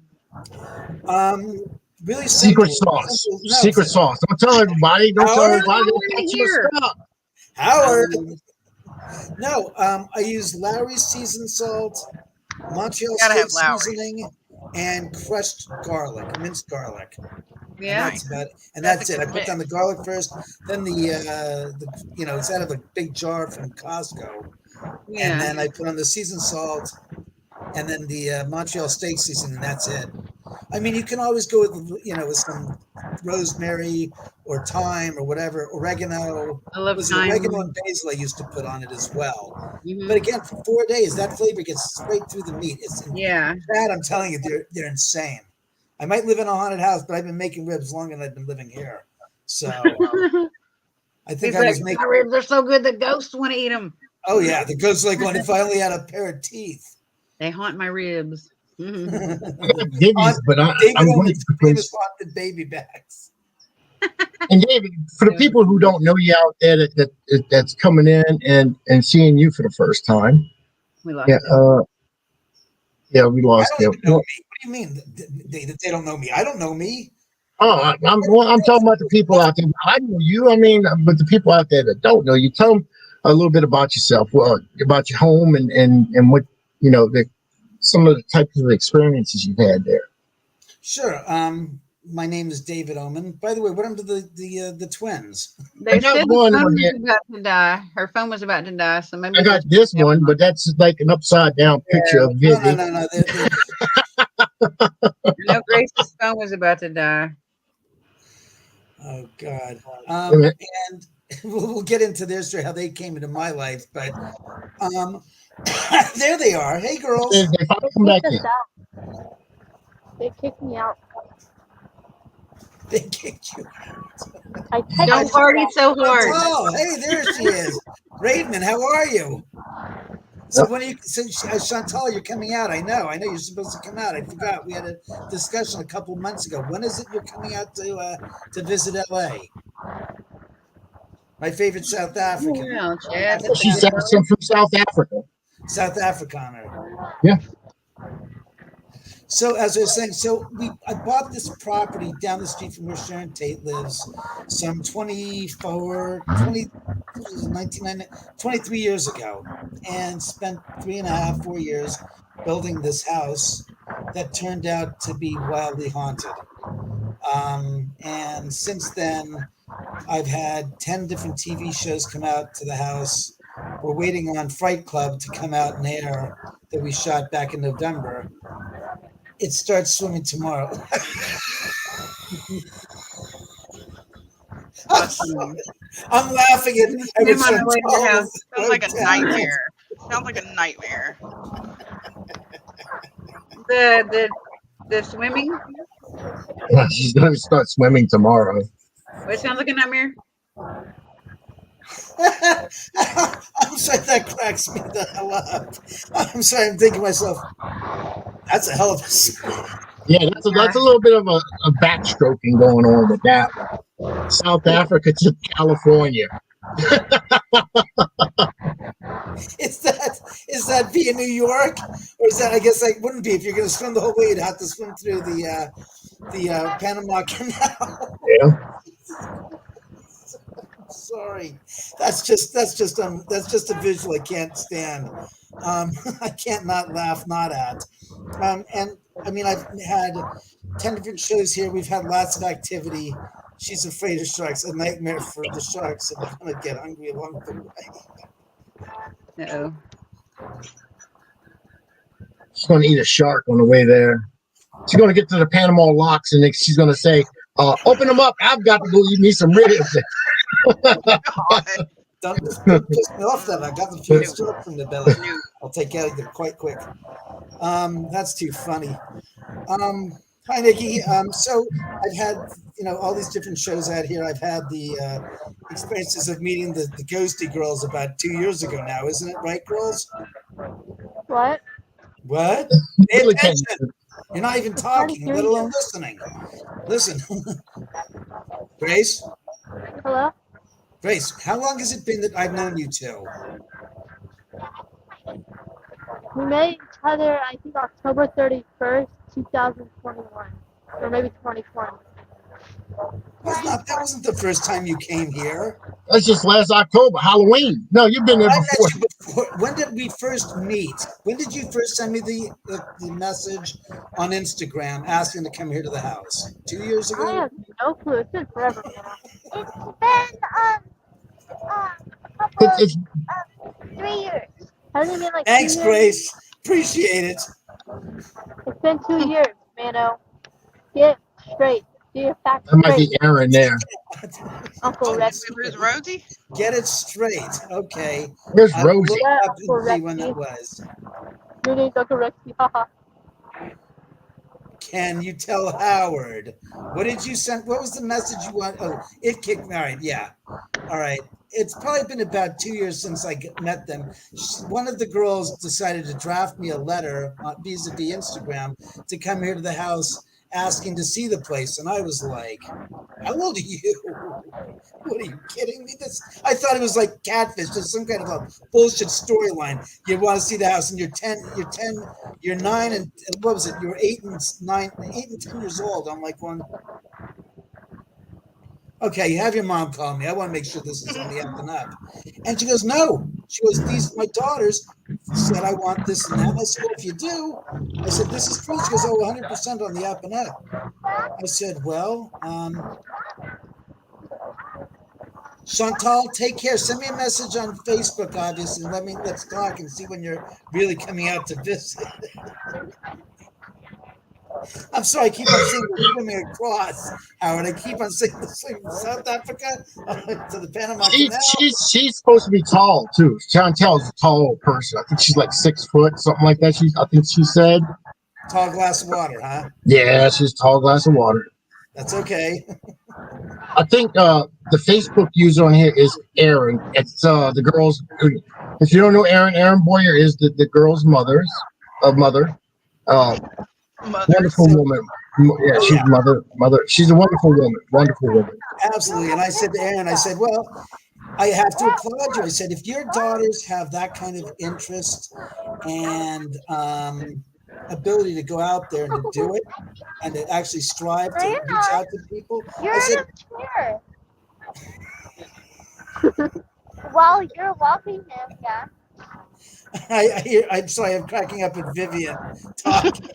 Really Secret simple. sauce. No, Secret sauce. Don't tell everybody. Don't tell Howard? everybody. I wanna hear. Howard. No, I use Lowry's seasoned salt, Montreal Gotta steak have Lowry's. seasoning, and crushed garlic, minced garlic. Yeah. And that's about it. And That's that's a it. I good put down the mix. garlic first, then the it's out of a big jar from Costco, Yeah. and then I put on the seasoned salt, and then the Montreal steak seasoning, and that's it. I mean, you can always go with some rosemary or thyme or whatever, oregano. I love Was it thyme. oregano and basil I used to put on it as well. Mhm. But again, for 4 days, that flavor gets straight through the meat. Yeah. That I'm telling you, they're insane. I might live in a haunted house, but I've been making ribs longer than I've been living here. So I think He's I like, was making. my ribs are so good that ghosts want to eat them. Oh yeah, the ghost like one. If I only had a pair of teeth. They haunt my ribs. Mhm. I got Divvies, but David I'm only going to the place. famous haunted baby bags. And David, for the people who don't know you out there that's coming in and seeing you for the first time, We lost yeah, it. yeah, we I lost don't you. even know me. What do you mean they don't know me? I don't know me. Oh, I'm talking about the people out there. I know you. I mean, but the people out there that don't know you, tell them a little bit about yourself, about your home, and what some of the types of experiences you've had there. Sure. My name is David Oman. By the way, what happened to the twins? They I got said one her phone on was here. about to die. Her phone was about to die, so maybe I got this one, but that's like an upside down picture of No, Vivi. no. No, Grace's phone was about to die. Oh God. Wait a minute. And we'll get into their story, how they came into my life, but there they are. Hey, girls. They finally come back Kicked in. us out. They kicked me out. They kicked you. I texted Don't party so hard. Oh, hey, there she is. Raidman, how are you? So when are you? So Chantal, you're coming out. I know. You're supposed to come out. I forgot. We had a discussion a couple months ago. When is it you're coming out to visit LA? My favorite South African. Well, Chad, She's from South Africa. South Afrikaner. Yeah. So as I was saying, I bought this property down the street from where Sharon Tate lives some 23 years ago, and spent 3.5, 4 years building this house that turned out to be wildly haunted. And since then, I've had 10 different TV shows come out to the house. We're waiting on Fright Club to come out and air that we shot back in November. It starts swimming tomorrow. I'm laughing at Him on the way to your house. Sounds like a nightmare. Sounds like a nightmare. The swimming. She's going to start swimming tomorrow. It sounds like a nightmare. I'm sorry, that cracks me the hell up. I'm sorry, I'm thinking to myself, that's a hell of a. Yeah, that's a little bit of a backstroking going on with that one. South Africa to California. Is that be in New York, or is that? I guess like wouldn't be if you're going to swim the whole way. You'd have to swim through the Panama Canal. Yeah. Sorry, that's just a visual I can't stand. I can't not laugh, not at. And I mean, I've had 10 different shows here. We've had lots of activity. She's afraid of sharks. A nightmare for the sharks, and I'm gonna get hungry along the way. Uh-oh. She's going to eat a shark on the way there. She's going to get to the Panama locks, and then she's going to say, "Open them up. I've got to go eat me some ribs." Don't piss me off that I got the first stroke from the belly. I'll take care of it quite quick. That's too funny. Hi, Nikki. So I've had all these different shows out here. I've had the experiences of meeting the Ghosty Girlz about 2 years ago now, isn't it right, girls? What? What? Pay attention. You're not even talking, let alone listening. Listen. Grace? Hello? Grace, how long has it been that I've known you two? We met each other, I think, October 31st, 2021. Or maybe 2020. That wasn't the first time you came here. That's just last October, Halloween. No, you've been there I before. met you before. When did we first meet? When did you first send me the message on Instagram asking to come here to the house? 2 years I ago? have no clue. It's been forever, man. It's been a It's, it's 3 years. Hasn't it been like Thanks, 2 years? Grace. Appreciate it. It's been 2 years, Mano. Get straight. Do your facts that might straight, be Aaron there. Uncle Rex. Who's Rosie? Get it straight. Okay. Where's I will Rosie? look Yeah, up Uncle and see when Rexy. that was. Your name's Uncle Rexy. Haha. Can you tell Howard? What did you send? What was the message you want? Oh, it kicked me. All right. Yeah. All right. It's probably been about 2 years since I met them. One of the girls decided to draft me a letter vis-a-vis Instagram to come here to the house asking to see the place. And I was like, how old are you? What, are you kidding me? I thought it was like catfish, just some kind of a bullshit storyline. You want to see the house, and you're 9, and what was it? You were 8 and 10 years old. I'm like, okay, you have your mom call me. I want to make sure this is on the up and up. And she goes, no. She goes, my daughters said I want this and that. I said, well, if you do, I said, this is true. She goes, oh, 100% on the up and up. I said, well, Chantal, take care. Send me a message on Facebook, obviously. Let's talk and see when you're really coming out to visit. I'm sorry, I keep on saying we're swimming across, Howard. I keep on saying South Africa to the Panama Canal. She's supposed to be tall too. Chantel's a tall person. I think she's like 6 foot, something like that. I think she said. Tall glass of water, huh? Yeah, she's a tall glass of water. That's okay. I think the Facebook user on here is Aaron. It's the girl's. If you don't know Aaron Boyer is the girl's mother. Mother. Wonderful woman. Yeah, she's mother. She's a wonderful woman. Absolutely. And I said to Aaron, I said, well, I have to applaud you. I said, if your daughters have that kind of interest and ability to go out there and to do it and to actually strive to reach out to people, You're I said, in a chair. While you're walking them, yeah. I'm sorry, I'm cracking up at Vivian talking.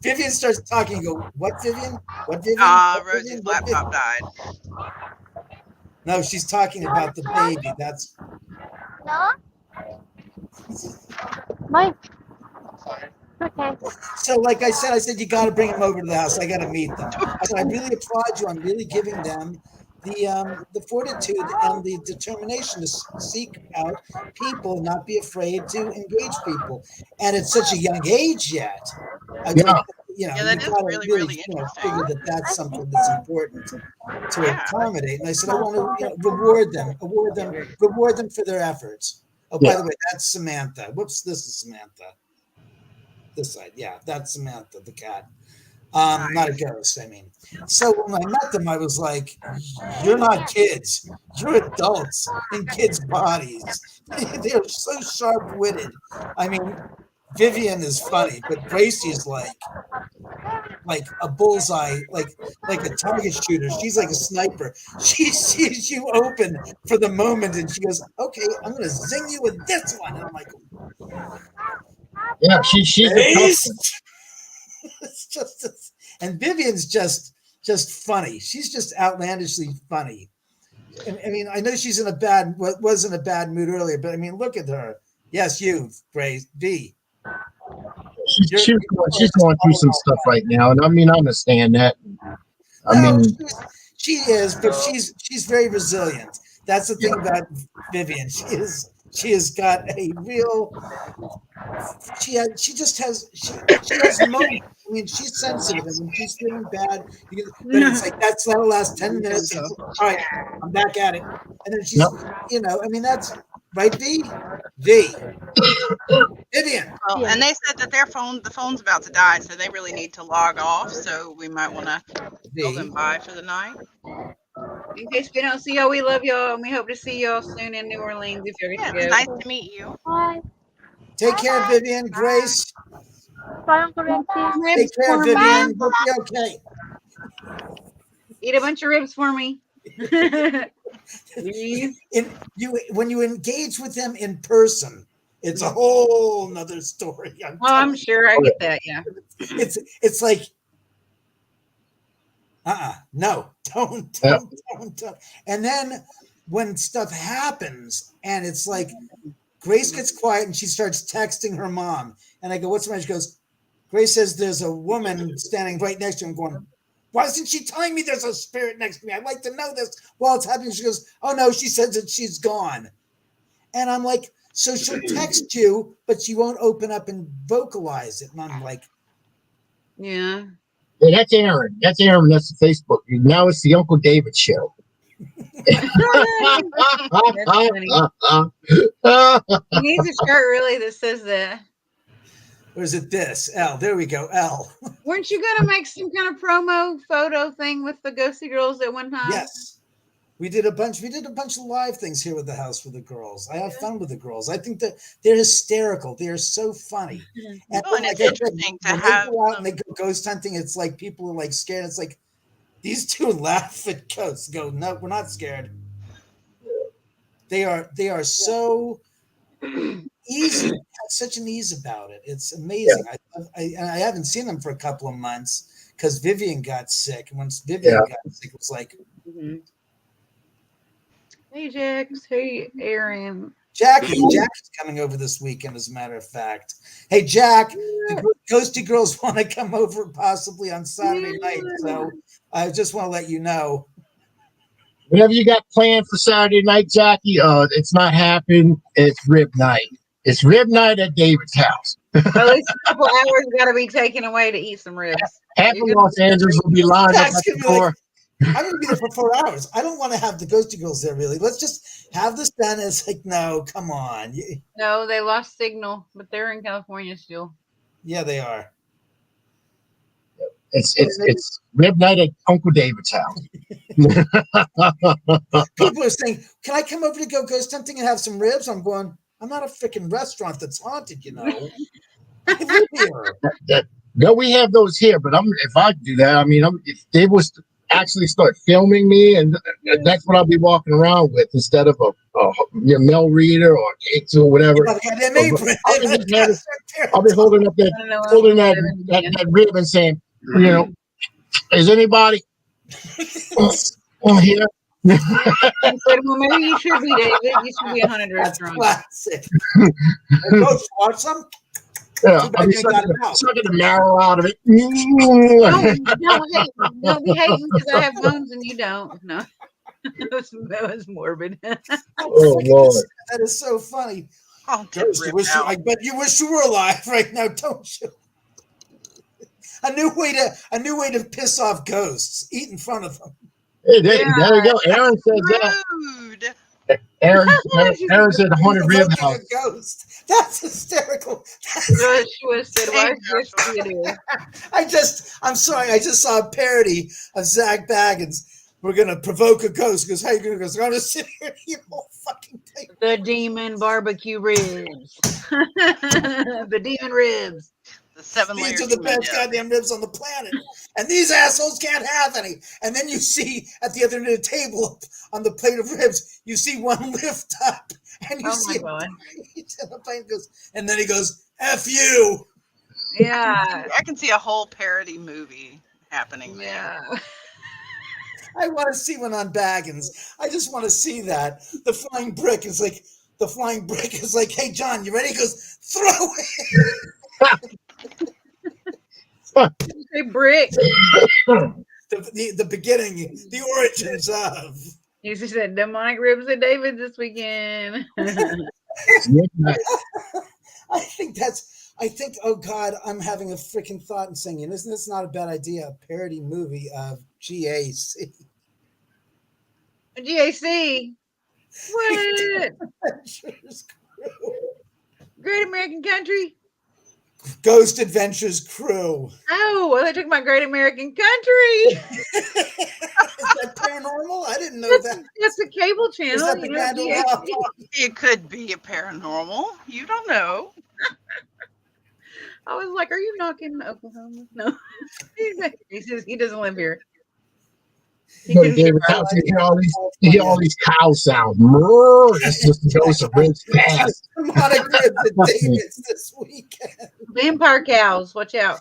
Vivian starts talking. You go, what, Vivian? What, Vivian? What, Rosie's Vivian? What, laptop Vivian? died. No, she's talking about the baby. That's No? Mike. Okay. so. Like I said, you got to bring them over to the house. I got to meet them. I said, I really applaud you on really giving them the fortitude and the determination to seek out people, not be afraid to engage people, and at such a young age yet. I Yeah. That is gotta really interesting. figure that that's something that's important to accommodate. And I said, I want to reward them for their efforts. Oh, by the way, that's Samantha. Whoops, this is Samantha. This side, yeah, that's Samantha, the cat. Not a ghost, I mean. So when I met them, I was like, you're not kids. You're adults in kids' bodies. They're so sharp-witted. I mean, Vivian is funny, but Gracie is like a bullseye, like a target shooter. She's like a sniper. She sees you open for the moment, and she goes, okay, I'm going to zing you with this one. And I'm like, yeah, she's a tough one. it's just, and Vivian's just funny. She's just outlandishly funny. I mean, I know she's was in a bad mood earlier, but I mean, look at her. Yes, you, Grace V. She's going through some stuff right now, and I mean, I understand that. She is, but she's very resilient. That's the thing about Vivian. She has got a real. She has moments. I mean, she's sensitive, and when she's feeling bad, but it's like that'll last 10 minutes. And, all right, I'm back at it, and then she's, I mean, that's right. Vivian. Well, and they said that the phone's about to die, so they really need to log off. So we might want to tell them bye for the night. In case we don't see y'all, we love y'all, and we hope to see y'all soon in New Orleans if you're going to It's go. nice to meet you. Bye. Take care, Vivian. Grace. Bye, Uncle Rexy. Take care, Vivian. Hope you're okay. Eat a bunch of ribs for me. Please. When you engage with them in person, it's a whole nother story. I'm sure I get that. Yeah. It's like, no, don't. And then when stuff happens, and it's like Grace gets quiet and she starts texting her mom, and I go, "What's the matter?" She goes, Grace says there's a woman standing right next to him, going, "Why isn't she telling me there's a spirit next to me? I'd like to know this while it's happening." She goes, "Oh no, she says that she's gone." And I'm like, so she'll text you, but she won't open up and vocalize it. And I'm like, Yeah. Yeah, that's Aaron. That's Aaron. That's the Facebook. Now it's the Uncle David show. That's funny. He needs a shirt really that says that. or is it this? L. There we go. L. Weren't you gonna make some kind of promo photo thing with the Ghosty Girlz at one time? Yes. We did a bunch of live things here with the house with the girls. I have fun with the girls. I think that they're hysterical. They are so funny. And, Well, and it's interesting to when have they go out and they go ghost hunting, it's like people are like scared. It's like these two laugh at ghosts. Go, no, we're not scared. They are so easy. Have such an ease about it. It's amazing. I haven't seen them for a couple of months because Vivian got sick. And once Vivian got sick, it was like, Hey, Jax. Hey, Aaron. Jack is coming over this weekend, as a matter of fact. Hey, Jack, the Ghosty Girlz want to come over possibly on Saturday night. So I just want to let you know. Whatever you got planned for Saturday night, Jackie, it's not happening. It's rib night. It's rib night at David's house. At least a couple hours got to be taken away to eat some ribs. Half of Los Angeles will be lined up at the door. I'm going to be there for 4 hours. I don't want to have the Ghosty Girlz there, really. Let's just have this done. It's like, no, come on. No, they lost signal, but they're in California still. Yeah, they are. It's rib night at Uncle David's house. People are saying, "Can I come over to go ghost hunting and have some ribs?" I'm going, I'm not a freaking restaurant that's haunted, you know. I live here. No, we have those here, but if I do that, I mean, if they was to actually start filming me, and that's what I'll be walking around with instead of a mail reader or K2 or whatever. I'll be holding up that rib and saying, you know, is anybody here? Well, maybe you should be, David. You should be a haunted restaurant. Classic. Ghost, want some? Yeah, I'll be sucking the marrow out of it. Don't be hating because I have bones and you don't. No, that was morbid. Oh Lord, that is so funny. Oh, I bet you wish you were alive right now, don't you? A new way to piss off ghosts. Eat in front of them. Hey, there you go. Aaron says that. Rude. Aaron said the haunted rib house. Ghost. That's hysterical. She was said, "Why is this?" I'm sorry. I just saw a parody of Zach Baggins. We're gonna provoke a ghost. Goes, how you gonna go? I'm gonna sit here and eat whole fucking thing. The demon barbecue ribs. The demon ribs. The 7 layers. These are the best goddamn ribs on the planet, and these assholes can't have any. And then you see at the other end of the table on the plate of ribs, you see one lift up, and you see and then he goes, "F you." Yeah, I can see a whole parody movie happening there. Yeah. I want to see one on Baggins. I just want to see that. The flying brick is like, "Hey John, you ready?" He goes, "Throw it." Say brick. The beginning, the origins of. He said demonic ribs at David this weekend. I think, oh God, I'm having a freaking thought and saying, isn't this not a bad idea? A parody movie of GAC. GAC. What? Great American Country. Ghost Adventures Crew. Oh, they took my Great American Country. Is that paranormal? I didn't know that. That's a cable channel. Is that the It could be a paranormal. You don't know. I was like, "Are you knocking Oklahoma?" No. He says he doesn't live here. He Go to couldn't get David her. house, you hear all these cow sounds. Moo. That's just the dose of ribs fast. Monica ribs at David's this weekend. Vampire cows. Watch out.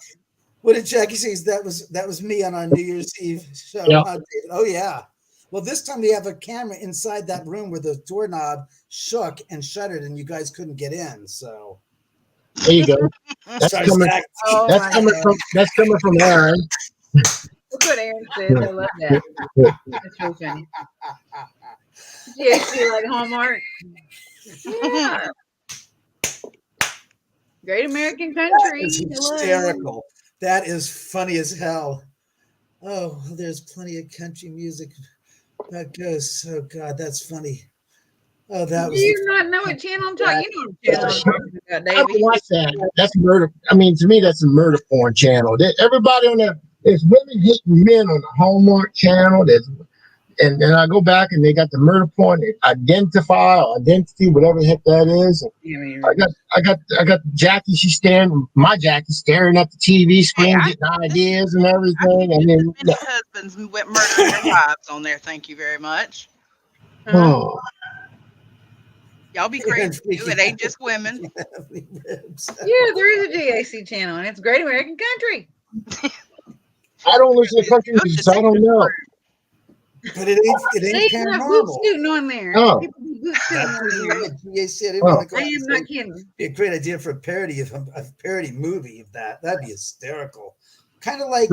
What did Jackie say? That was me on our New Year's Eve show. Yeah. Huh, David? Oh yeah. Well, this time we have a camera inside that room where the doorknob shook and shuttered, and you guys couldn't get in. So There you go. That's Sorry, coming. Zach. Oh That's my coming God. from. That's coming from Aaron. Look what Aaron says. I love that. That's really funny. Yeah, she like Hallmark. Yeah. Great American country. It's Hello. hysterical. That is funny as hell. Oh, there's plenty of country music that goes. Oh God, that's funny. Oh, that Do was. you not know what channel I'm talking? You know what channel I'm talking about, I don't Davey. watch that. That's murder. I mean, to me, that's a murder porn channel. Everybody on there, there's women hitting men on the Hallmark channel. And then I go back and they got the murder porn identity, whatever the heck that is. I got Jackie. She's my Jackie staring at the TV screen, Hey, getting ideas and everything. I Many mean, husbands murdering their wives on there. Thank you very much. oh, Y'all be crazy too. It ain't just women. Yeah, there is a GAC channel, and it's Great American Country. I don't listen to country music, so I don't know. But it ain't They have boot paranormal. scooting on there. Oh. People do boot scooting on there. Yeah, see, I didn't Oh. want to go. I am not kidding. Be a great idea for a parody of a parody movie of that. That'd be hysterical. Kind of like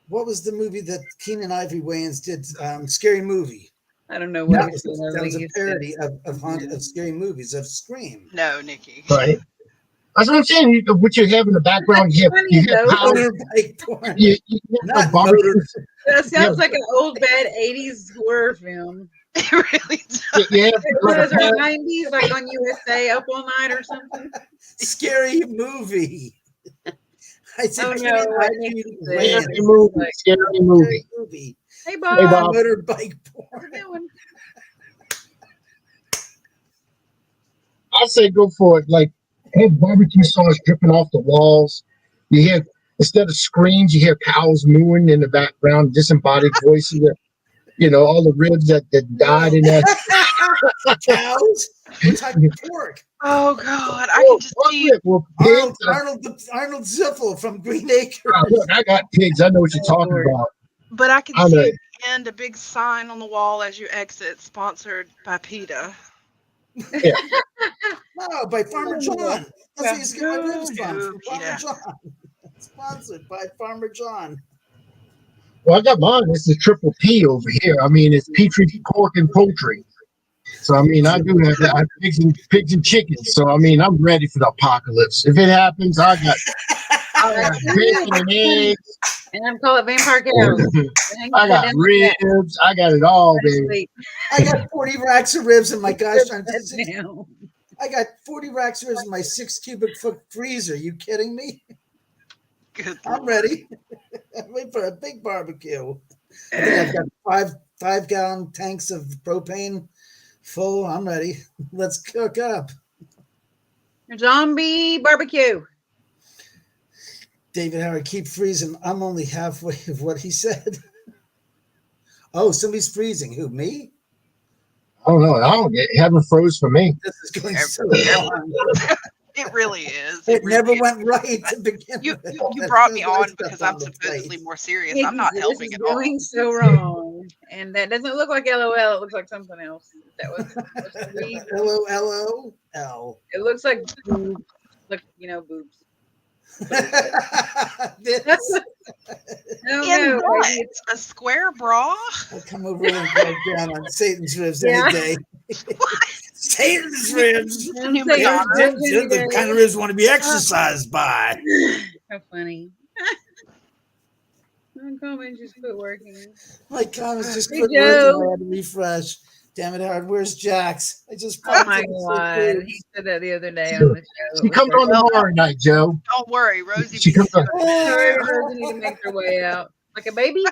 what was the movie that Keenan Ivory Wayans did? Scary Movie. I don't know what That it was a parody of scary movies of Scream. No, Nikki. Right. That's what I'm saying. What you have in the background, you have power. Motorbike porn. You Not have barbecue. That sounds like an old bad 80s horror film. It really does. You have It like was a or power- 90s, like on USA Up All Night or something. Scary Movie. I said, Oh, no, Keenan I Ivory need to say Wayans. it. scary movie. Scary Movie. Hey, Bob. Hey, Bob. Motorbike What porn. you doing? I say go for it. Like, have barbecue sauce dripping off the walls. You hear, instead of screams, you hear cows mooing in the background, disembodied voices. All the ribs that died in that. Cows? What type of pork? Oh God, I can just see. Well, pigs. Arnold Ziffel from Green Acres. Look, I got pigs. I know what you're talking Lord. about. But I can I see know. at the end a big sign on the wall as you exit, sponsored by PETA. No, by Farmer John. That's where he's got my ribs from. No, Farmer yeah. John. Sponsored by Farmer John. Well, I got mine. This is triple P over here. I mean, it's Petri pork and poultry. So, I mean, I do have that. I have pigs and chickens. So, I mean, I'm ready for the apocalypse. If it happens, I got bacon and eggs. And I'm calling it Vampire Cows. I got ribs. I got it all, baby. I got 40 racks of ribs in my gosh darn Down. I got 40 racks of ribs in my 6 cubic foot freezer. You kidding me? Good I'm ready. I'm waiting for a big barbecue. I think I've got 5-gallon tanks of propane full. I'm ready. Let's cook up. Zombie barbecue. David Howard, keep freezing. I'm only halfway of what he said. Oh, somebody's freezing. Who, me? I don't know. I don't get haven't froze for me. This is going so long. It really is. It really never is. went right to begin You with. you brought me That's on good because stuff I'm on the supposedly plate. more serious. I'm not This helping is at all. going so wrong. And that doesn't look like LOL. It looks like something else. That was supposed to be. LOL. It looks like boobs. Look, boobs. This. No, In no. what? baby. A square bra? I'll come over and go down on Satan's ribs any Yeah. day. Satan's ribs. I'm New saying Madonna. ribs any The day. kind of ribs you want to be exercised by. How funny. My comments just quit working. My comments just Hey, quit Joe. working. I had to refresh. Damn it, Howard. Where's Jax? I just Oh my popped in the god. food. He said that the other day on the show. She comes on tomorrow night, Joe. Don't worry, Rosie. She comes on. Sorry, Rosie need to make their way out. Like a baby?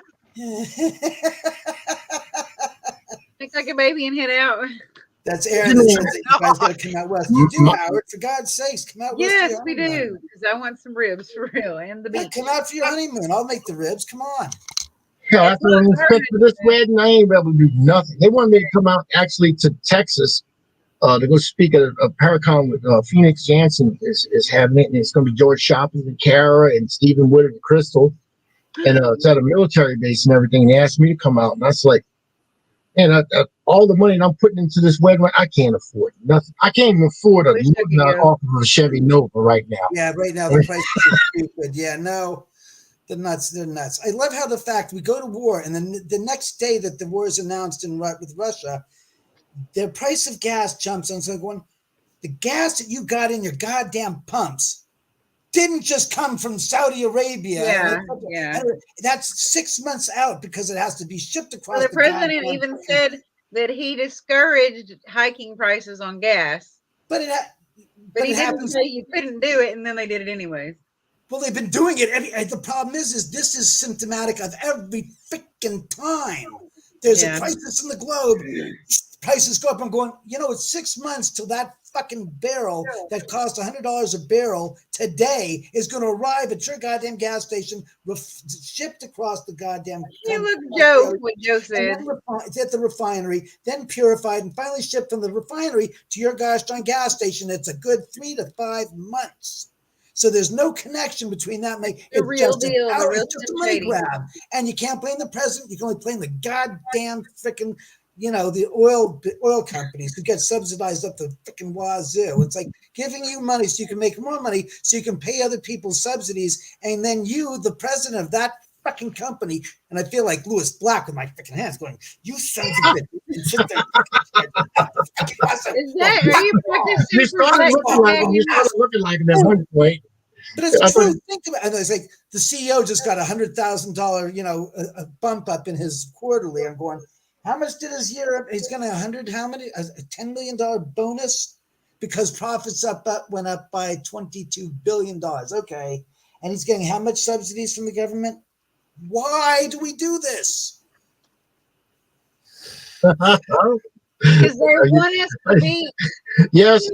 Make like a baby and head out. That's Aaron that says that you guys got to come out west. You do, Howard. For God's sakes, come out west. Yes, for we your honeymoon. do. Because I want some ribs for real. And the Yeah, beach. come out for your honeymoon. I'll make the ribs. Come on. Hell, after an inspection for this wedding, I ain't able to do nothing. They wanted me to come out actually to Texas to go speak at a Paracon with Phoenix Jansen is having it, and it's going to be George Shopping and Kara and Stephen Wood and Crystal, and it's at a military base and everything. And they asked me to come out, and I was like, man, all the money that I'm putting into this wedding, I can't afford nothing. I can't even afford a off of a Chevy Nova right now. Yeah, right now the prices are stupid. Yeah, no. They're nuts. They're nuts. I love how the fact we go to war, and then the next day that the war is announced with Russia, the price of gas jumps. And so going, the gas that you got in your goddamn pumps didn't just come from Saudi Arabia. Yeah. That's 6 months out because it has to be shipped across. Well, the president even said that he discouraged hiking prices on gas. But he didn't say you couldn't do it, and then they did it anyways. Well, they've been doing it. The problem is this is symptomatic of every freaking time. There's a crisis in the globe. Prices go up. I'm going, it's 6 months till that fucking barrel that cost $100 a barrel today is going to arrive at your goddamn gas station, shipped across the goddamn. Look, Joe, what Joe said. It's at the refinery, then purified, and finally shipped from the refinery to your gas station. It's a good 3 to 5 months. So there's no connection between that. The real deal, it's just a money grab. And you can't blame the president. You can only blame the goddamn freaking, the oil companies who get subsidized up the freaking wazoo. It's like giving you money so you can make more money so you can pay other people's subsidies. And then you, the president of that fucking company, and I feel like Lewis Black with my freaking hands going, you sons of bitch. You started looking like him at one point. But it's true. Think about it. It's like the CEO just got $100,000, a bump up in his quarterly. I'm going, how much did his year? He's going to a $10 million bonus because profits went up by $22 billion. Okay. And he's getting how much subsidies from the government? Why do we do this? Because they want us to be. Yes,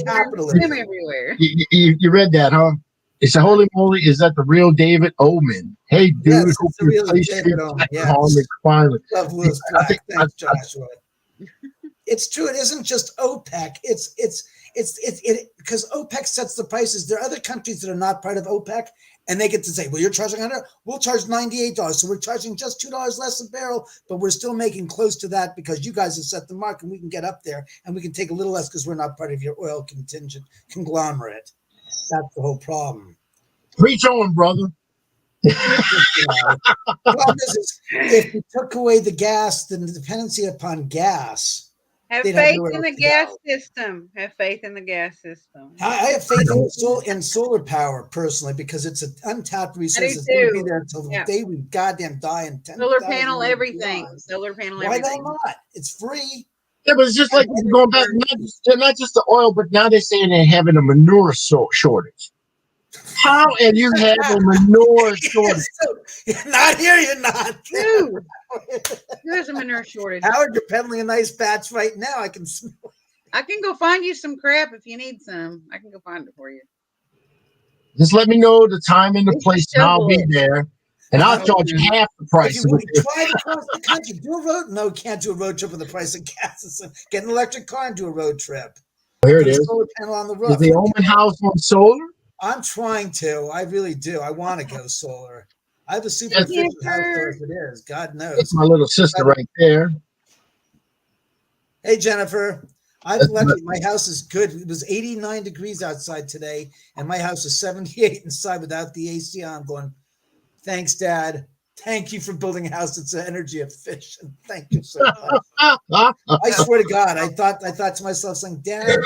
capitalism everywhere. You read that, huh? It's a holy moly. Is that the real David Oman? Hey, dude, yes, it's the real David Oman. Yes. Finally. Thanks, Joshua. It's true. It isn't just OPEC. It's because OPEC sets the prices. There are other countries that are not part of OPEC, and they get to say, well, you're charging $100, we'll charge $98. So we're charging just $2 less a barrel, but we're still making close to that because you guys have set the mark and we can get up there and we can take a little less because we're not part of your oil conglomerate. That's the whole problem. Preach on, brother. The problem is if we took away the gas, then the dependency upon gas. Have faith in the gas system. Have faith in the gas system. I have faith in solar power personally because it's an untapped resource. It's going to be there until the day we goddamn die in 10. Solar panel everything. Solar panel everything. Why not? It's free. Yeah, but it's just like going back, not just the oil, but now they're saying they're having a manure shortage. How and you have a manure shortage? Not here, you're not. Dude, there's a manure shortage. Howard, you're peddling a nice batch right now. I can smell it. I can go find you some crap if you need some. I can go find it for you. Just let me know the time and the place, and I'll be there. And I'll charge you half the price. If you want to drive across the country, do a road. No, can't do a road trip with the price of gas. Get an electric car and do a road trip. Here it is. Solar panel on the roof. Is the Oman house on solar? I'm trying to. I really do. I want to go solar. I have a super efficient house there as it is. God knows. It's my little sister right there. Hey, Jennifer. I've lucky. My house is good. It was 89 degrees outside today, and my house is 78 inside without the AC on. I'm going, thanks, Dad. Thank you for building a house that's energy efficient. Thank you so much. I swear to God, I thought to myself, saying, Dad,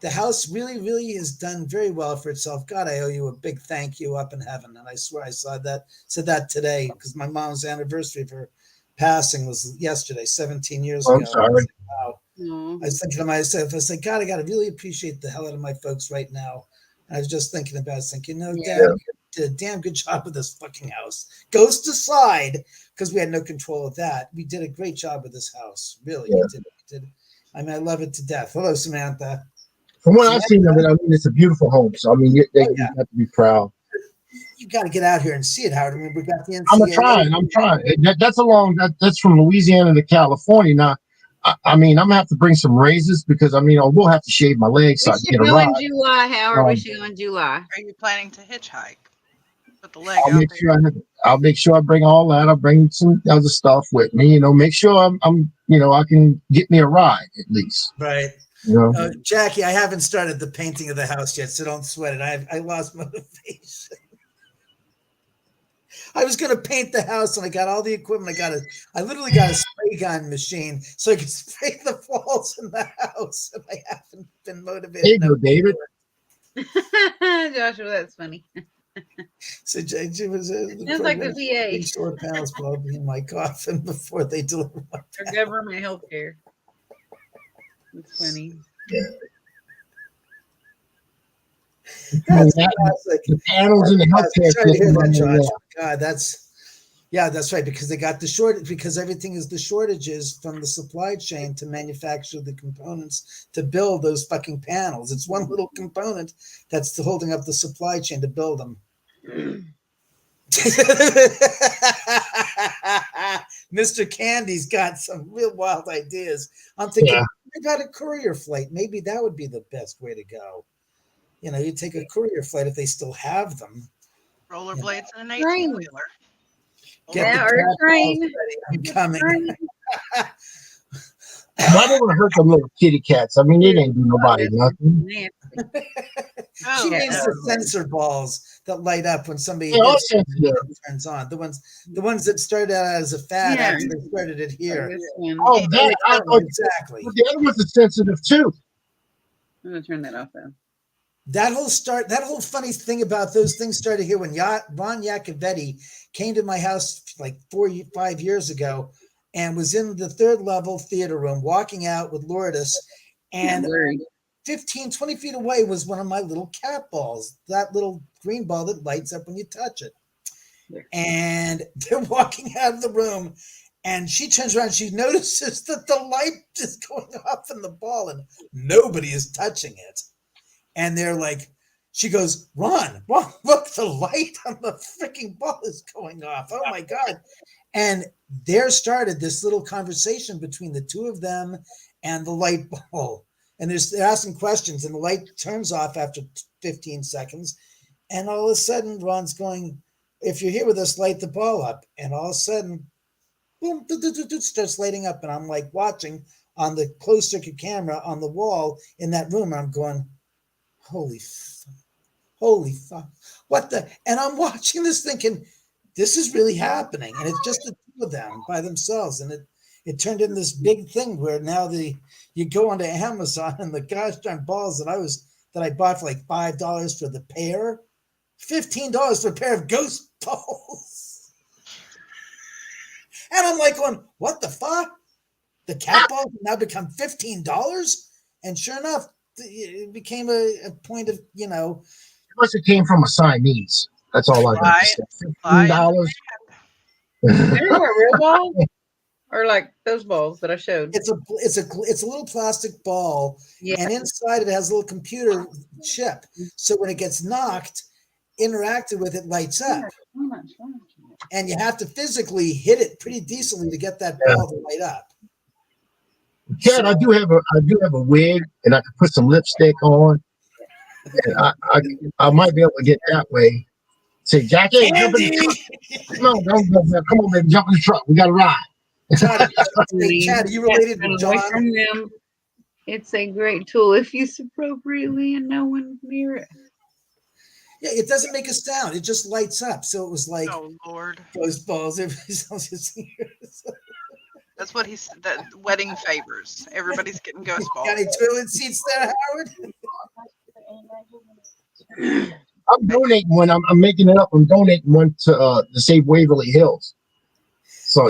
the house really, really has done very well for itself. God, I owe you a big thank you up in heaven. And I swear I said that today because my mom's anniversary of her passing was yesterday, 17 years ago. I'm sorry. I was like, wow. I was thinking to myself, I was like, God, I got to really appreciate the hell out of my folks right now. And I was just thinking about it, thinking, Dad, you did a damn good job with this fucking house. Ghost aside, because we had no control of that. We did a great job with this house. Really, we did. I mean, I love it to death. Hello, Samantha. From what I've seen of it, I mean, it's a beautiful home. So, I mean, you have to be proud. you got to get out here and see it, Howard. I mean, we got the I'm NCAA. trying. That's from Louisiana to California. Now, I mean, I'm gonna have to bring some razors because I mean, I will have to shave my legs so We I can should get a go ride. in July, Howard. We Um, should go in July. Are you planning to hitchhike? Put the leg I'll out make there. sure I'll make sure I bring all that. I'll bring some other stuff with me. You know, make sure I'm I can get me a ride at least. Right. You know, Jackie, I haven't started the painting of the house yet, so don't sweat it. I lost motivation. I was going to paint the house, and I got all the equipment. I literally got a spray gun machine so I could spray the walls in the house, and I haven't been motivated. there you go, David. Joshua, that's funny. So it was Sounds like the VA. solar panels will be in my coffin before they deliver my Or government health care. It's funny. That's The classic. panels in the healthcare Sorry to hear system. that, I mean, Josh. God, that's right, because they got the short, because everything is the shortages from the supply chain to manufacture the components to build those fucking panels. It's one little component that's holding up the supply chain to build them. Mr. Candy's got some real wild ideas. I'm thinking, I got a courier flight. Maybe that would be the best way to go. You know, you take a courier flight if they still have them. Rollerblades and an Train. 18-wheeler. Get Yeah, the or a cat train. balls ready. I'm coming. Train. I don't want to hurt them little kitty cats. I mean, it ain't do nobody nothing. Nasty. Oh, She means no. the sensor balls that light up when somebody They're all hits it sensitive. and turns on. The ones that started out as a fad Yeah. after they started it here. This one. Oh, that Exactly. but the other ones are sensitive too. I'm gonna turn that off though. That whole funny thing about those things started here when Ron Iacovetti came to my house like 5 years ago and was in the third level theater room walking out with Lourdes, and 15, 20 feet away was one of my little cat balls, that little green ball that lights up when you touch it. And they're walking out of the room, and she turns around, she notices that the light is going off in the ball and nobody is touching it. And they're like, she goes, Ron, look, the light on the freaking ball is going off. Oh my God. And there started this little conversation between the two of them and the light ball. And they're asking questions, and the light turns off after 15 seconds. And all of a sudden, Ron's going, if you're here with us, light the ball up. And all of a sudden, boom, starts lighting up. And I'm like watching on the closed circuit camera on the wall in that room. And I'm going, holy fuck. What the? And I'm watching this thinking, this is really happening. And it's just the two of them by themselves. And it turned into this big thing where now you go onto Amazon, and the gosh darn balls that I bought for like $5 for the pair, $15 for a pair of ghost balls. And I'm like going, what the fuck? The cat balls now become $15? And sure enough, it became a point of, Unless it came from a Siamese. That's all I got to say. $15. They're what, real balls? Or like those balls that I showed? It's a little plastic ball, and inside it has a little computer chip. So when it gets knocked, interacted with, it lights up. And you have to physically hit it pretty decently to get that ball to light up. Ken, I do have a wig, and I can put some lipstick on. And I might be able to get that way. Say, Jackie, jump in the truck. Come on, baby, jump in the truck. We got to ride. Chad, are you related to John? From them. It's a great tool if used appropriately and no one's near it. Yeah, it doesn't make a sound. It just lights up. So it was like, oh Lord, those balls. Everybody's that's what he's. That wedding favors. Everybody's getting ghost balls. got any toilet seats there, Howard? I'm donating one. I'm making it up. I'm donating one to Save Waverly Hills. So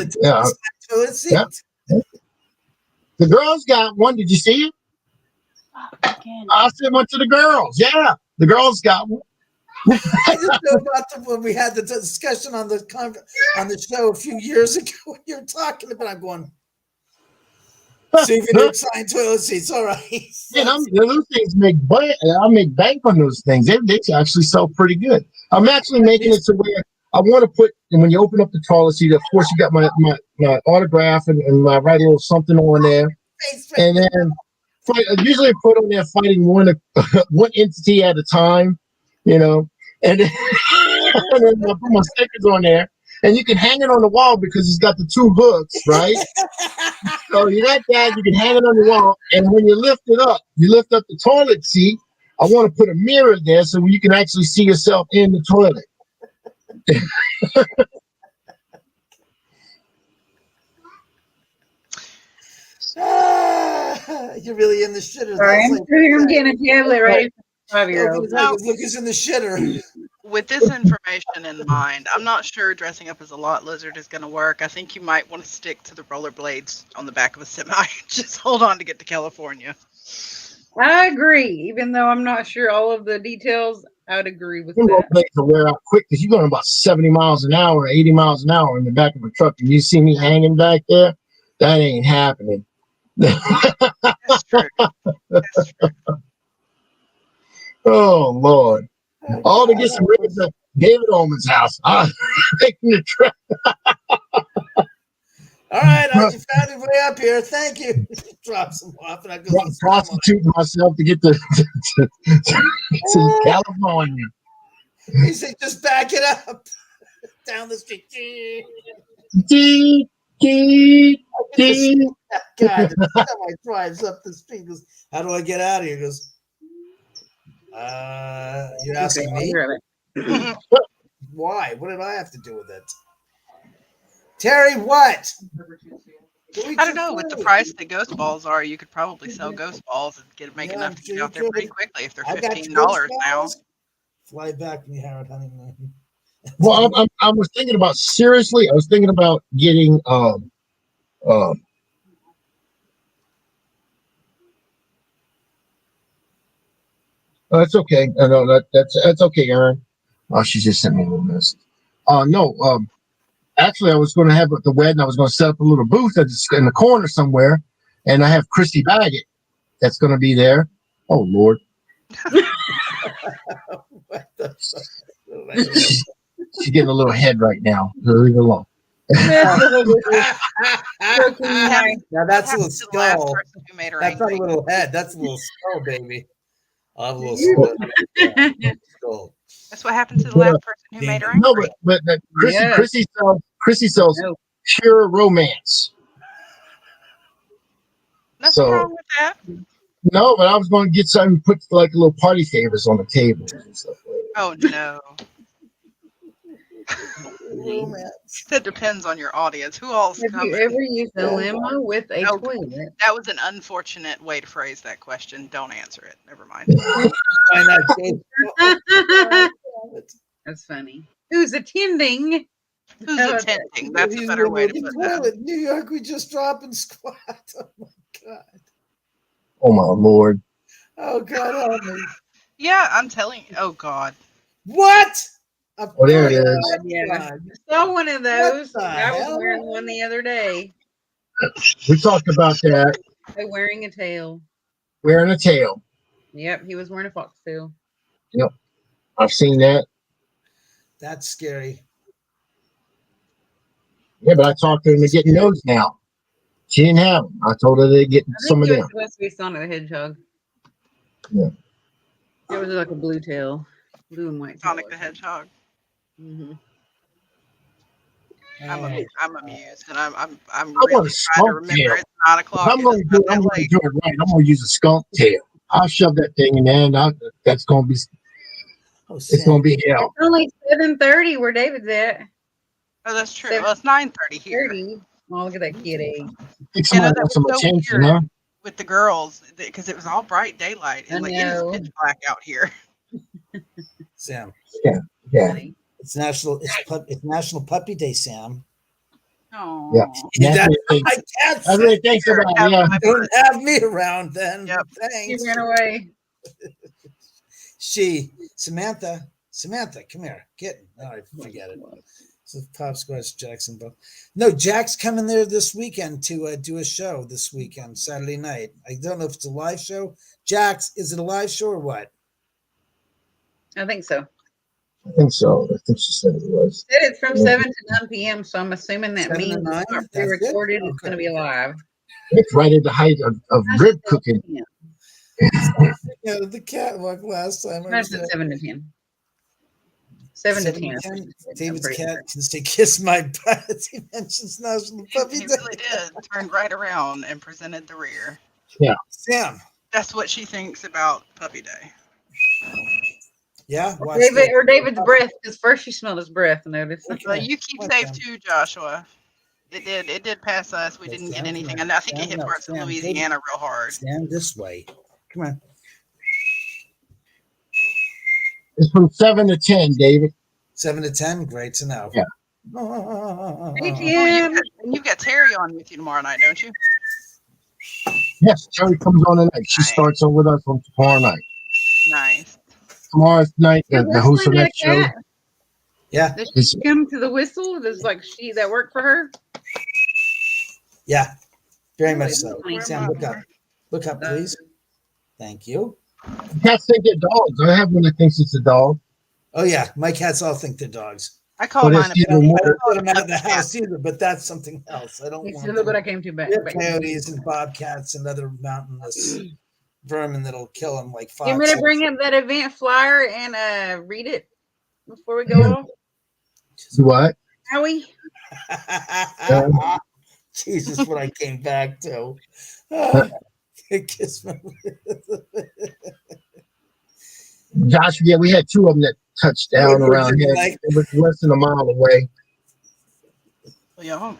Toilet seat. Yeah. The girls got one. Did you see it? I sent one to the girls. Yeah, the girls got one. I just know about when we had the discussion on the show a few years ago when you were talking about. I'm going, Souvenir sign toilet seats. All right. And those things I make bank on those things. They actually sell pretty good. I'm actually making it to where I want to put, and when you open up the toilet seat, of course you got my autograph and I write a little something on there. And then usually I put on there fighting one entity at a time, and then, and then I put my stickers on there. And you can hang it on the wall because it's got the 2 hooks, right? So you got that, you can hang it on the wall. And when you lift the toilet seat, I want to put a mirror there so you can actually see yourself in the toilet. You're really in the shitter. Sorry, I'm getting a tablet right. 5-year-old. Look who's in the shitter. With this information in mind, I'm not sure dressing up as a lot lizard is going to work. I think you might want to stick to the rollerblades on the back of a semi. Just hold on to get to California. I agree. Even though I'm not sure all of the details, I would agree with that. Rollerblades will wear out quick because you're going about 70 miles an hour, 80 miles an hour in the back of a truck, and you see me hanging back there. That ain't happening. That's true. That's true. Oh Lord! All to get some ribs at David Ullman's house. Making the trip. All right, you found your way up here. Thank you. Drop some off, and I go Prostituting myself to get to California. He said, "Just back it up down the street." God, the semi drives up the street. Goes, how do I get out of here? He goes, you're asking me? Why? What did I have to do with it? Terry, what? I don't know. With the price that ghost balls are, you could probably sell ghost balls and make enough to get out there pretty quickly if they're $15 now. Fly back from Harrod honeymoon. Well, I was thinking about getting that's okay. No, that's okay, Aaron. Oh, she just sent me a little message. Actually, I was going to have at the wedding. I was going to set up a little booth in the corner somewhere, and I have Christy Baggett that's going to be there. Oh Lord. What the fuck? She's getting a little head right now. Leave her alone. Now that's a little skull. That's not a little head. That's a little skull, baby. I'll have a little skull. That's what happened to the last person who made her angry. No, but Chrissy sells pure romance. Nothing wrong with that. No, but I was going to get something, put like little party favors on the table and stuff like that. Oh no. That depends on your audience. Who else? Have you ever used a limo with a toilet? That was an unfortunate way to phrase that question. Don't answer it. Never mind. That's funny. Who's attending? Who's attending? That's a better way to put that. New York, we just drop and squat. Oh my God. Oh my Lord. Oh God. Oh, yeah, I'm telling you. Oh God. What? Oh, there it is. Yeah. I saw one of those. I was wearing one the other day. We talked about that. Wearing a tail. Wearing a tail. Yep, he was wearing a foxtail. Yep. I've seen that. That's scary. Yeah, but I talked to her into getting those now. She didn't have them. I told her to get some of them. It was supposed to be Sonic the Hedgehog. Yeah. It was like a blue tail. Blue and white. Sonic the Hedgehog. Mm-hmm. I'm amused, and I'm really trying to remember it's 9 o'clock. I'm going to do it right. I'm going to use a skunk tail. I'll shove that thing in there, and that's going to be. It's going to be hell. It's only 7:30 where David's at. Oh, that's true. Well, it's 9:30 here. Oh, look at that kitty. Somebody wants some attention, huh? With the girls, because it was all bright daylight, and like it is pitch black out here. Sam. Yeah. It's National Puppy Day, Sam. Oh. Yeah. I really think about it. Yeah. Don't have me around then. Yep. Thanks. She ran away. Samantha, come here. Kitten. Oh, I forget it. So Pop Squash Jacksonville. No, Jack's coming there this weekend to do a show this weekend, Saturday night. I don't know if it's a live show. Jack's, is it a live show or what? I think so. I think so. I think she said it was. Said it's from 7 to 9 p.m. So I'm assuming that 7 to means 9? it's not That's it? pre-recorded. Oh, It's going to good. be live. It's right at the height of rib cooking. Yeah, Yeah, the catwalk last time. I I was said there. 7 to 10. 7 to 10. 10. I'm David's pretty cat sure. can say "kiss my butt." He mentions National Puppy He Day. really did. Turned right around and presented the rear. Sam, That's what she thinks about Puppy Day. yeah, watch David's breath, because first she smelled his breath. Notice. But you keep Watch safe them. too, Joshua. It did pass us. We didn't get anything. And I think it hit parts of Louisiana real hard. Stand this way. Come on. It's from 7 to 10, David. 7 to 10, great to know. Yeah. Hey, Oh, Tim. you've got Terry on with you tomorrow night, don't you? Yes, Terry comes on tonight. She starts on with us on tomorrow night. Nice. Tomorrow's night, the host of that show. Yeah, Does she come to the whistle? Does she that work for her? yeah, very much so. Where Sam, am I? look up. Look up, please. Thank you. Cats think they're dogs. I have one that thinks it's a dog. Oh, yeah, my cats all think they're dogs. I call But mine it's a even I more. don't let them out of the house either, but that's something else. I don't It's a want little bit them. I came to back. We have coyotes and bobcats and other mountainous vermin that'll kill them like You want me to foxes. bring up that event flyer and read it before we go off? What? Howie? Jesus, what I came back to. Kiss my Josh, yeah, we had two of them that touched down around here. It was less than a mile away. Well, yeah.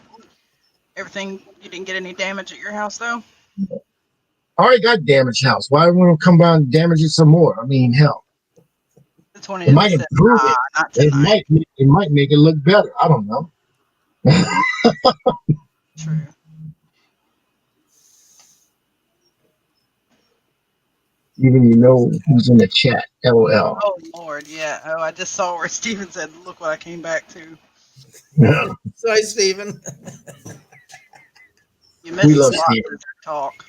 Everything, you didn't get any damage at your house, though? I already got damaged house. Why would we come by and damage it some more? I mean, hell. That's when It might improve it. Not It tonight. might make it look better. I don't know. True. Even who's in the chat. LOL. Oh, Lord, yeah. Oh, I just saw where Steven said, look what I came back to. Yeah. Sorry, Stephen. You missed We a love lot Steven. of talk.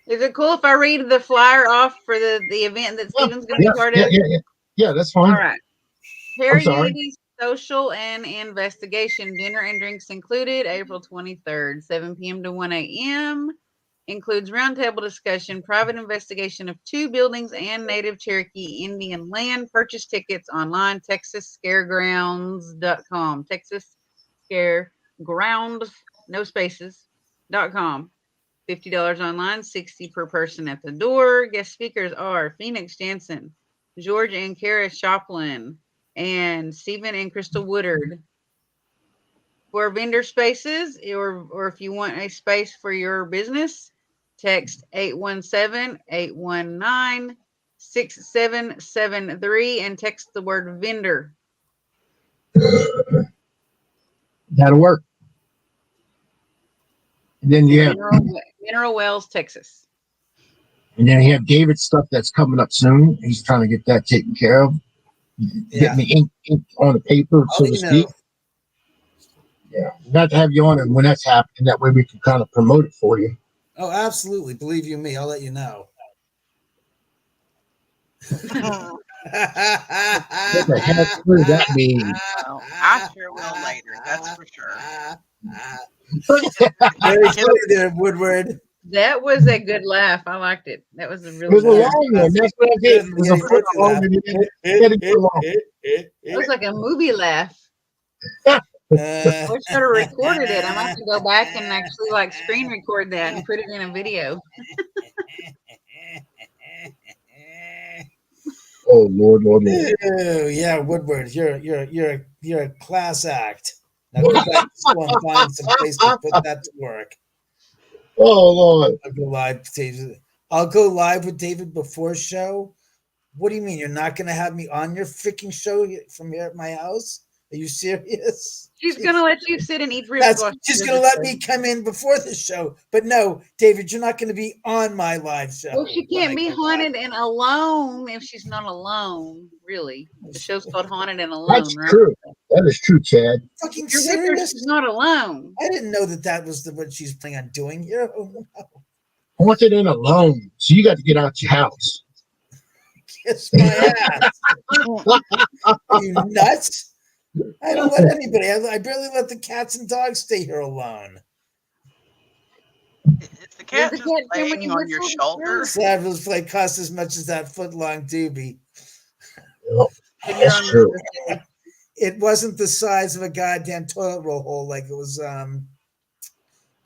Is it cool if I read the flyer off for the event that Steven's going to be part of? Yeah, that's fine. All right. I'm sorry. Heritage Social and Investigation, dinner and drinks included, April 23rd, 7 p.m. to 1 a.m. Includes roundtable discussion, private investigation of 2 buildings and native Cherokee Indian land. Purchase tickets online, TexasScaregrounds.com. Texas Scaregrounds, no spaces.com. $50 online, $60 per person at the door. Guest speakers are Phoenix Jansen, George and Kara Shoplin, and Stephen and Crystal Woodard. For vendor spaces, or if you want a space for your business, text 817-819-6773 and text the word vendor. That'll work. And then you have Mineral Wells, Texas. And then you have David's stuff that's coming up soon. He's trying to get that taken care of. Getting the ink on the paper, so to speak. Yeah, we got to have you on it when that's happening. That way we can kind of promote it for you. Oh, absolutely. Believe you me, I'll let you know. What the heck does that mean? Well, I sure will later, that's for sure. Very funny there, Woodward. That was a good laugh. I liked it. That was a really It was a good long one. That's what I did. It was a foot long. And it was like a movie laugh. I wish I'd have recorded it. I might have to go back and actually screen record that and put it in a video. Oh Lord. Oh yeah, Woodward, you're a class act. Now go back to school and find some place to put that to work. Oh Lord. I'll go live with David before show. What do you mean? You're not going to have me on your freaking show from here at my house? Are you serious? She's going to let you sit and eat She's going to let me come in before the show. But no, David, you're not going to be on my live show. Well, she can't be haunted and alone if she's not alone, really. The show's called Haunted and Alone, That's right? true. That is true, Chad. Fucking You're with her, serious? she's not alone. I didn't know that was what she's planning on doing here. Oh, no. Haunted and alone. So you got to get out your house. Kiss my ass. Are you nuts? I don't let anybody. I barely let the cats and dogs stay here alone. Is the cat the just cat came laying when you on your whistled? shoulder? That was like cost as much as that foot-long doobie. Yep, And you're that's on true. It wasn't the size of a goddamn toilet roll hole like it was on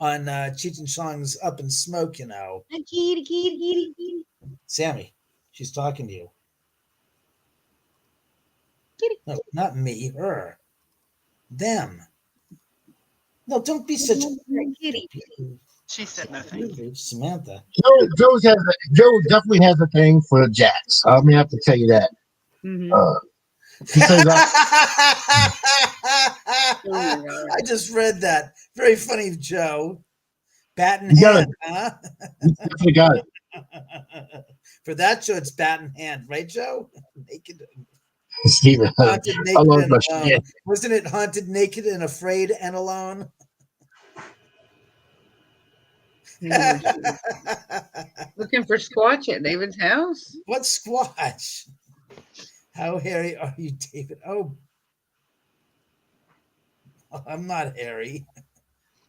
Cheech and Chong's Up in Smoke, you know. Kitty. Sammy, she's talking to you. Kitty. No, not me, her. Them. No, don't be such a Kitty. She said no thank you. Samantha. Joe definitely has a thing for Jax. I'm gonna have to tell you that. Mm-hmm. He says, I just read that. Very funny, Joe. Bat in You got hand, huh? "You definitely got it." For that show, it's bat in hand, right, Joe? Naked, Steven, haunted, I naked, love and my alone. shit. Wasn't it haunted, naked, and afraid and alone? Looking for Squatch at David's house. What squash? How hairy are you, David? Oh, I'm not hairy. Are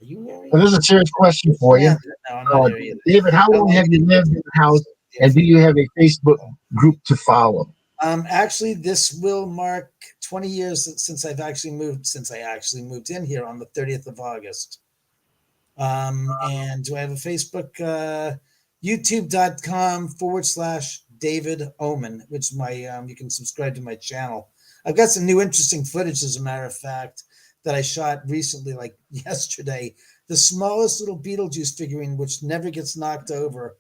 you hairy? Well, this is a serious question for you. Yeah, no, I'm not hairy either. David, how long have you lived in the house, and do you have a Facebook group to follow? Actually, this will mark 20 years since I actually moved in here on the 30th of August. And do I have a Facebook? YouTube.com/David Oman, which my you can subscribe to my channel. I've got some new interesting footage, as a matter of fact, that I shot recently, like yesterday. The smallest little Beetlejuice figurine, which never gets knocked over,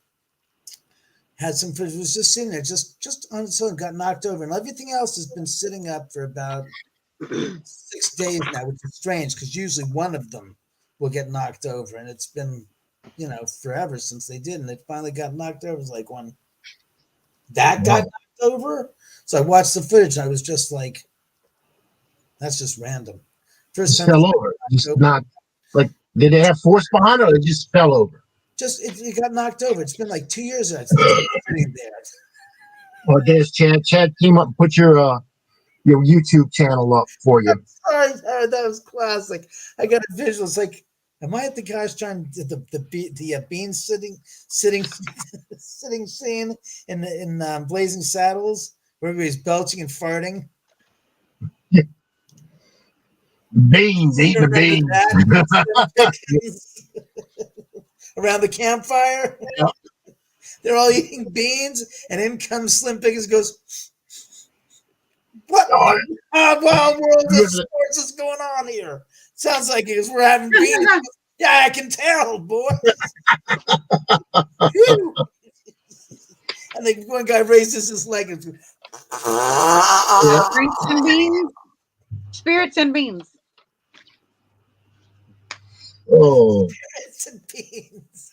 had some footage. It was just sitting there, just on its own, got knocked over, and everything else has been sitting up for about 6 days now, which is strange because usually one of them will get knocked over, and it's been, forever since they did, and it finally got knocked over. It was like one that got knocked over. So I watched the footage, and I was just like, "That's just random." First Just time fell over. Just not like, did they have force behind it, or it just fell over? just it got knocked over. It's been like 2 years that it's been sitting there. Or there's Chad. Chad came up and put your YouTube channel up for you. Sorry, that was classic. I got a visual. It's like, am I at the guy's trying the beans sitting scene in Blazing Saddles where everybody's belching and farting? Beans, eating the beans. Around the campfire, Yeah. they're all eating beans, and in comes Slim Pickens, goes, "What in the wild world of sports is going on here?" Sounds like it is. We're having beans. Yeah, I can tell, boy. And then one guy raises his leg and Drinks and beans. Spirits and beans. Oh, spirits and beans.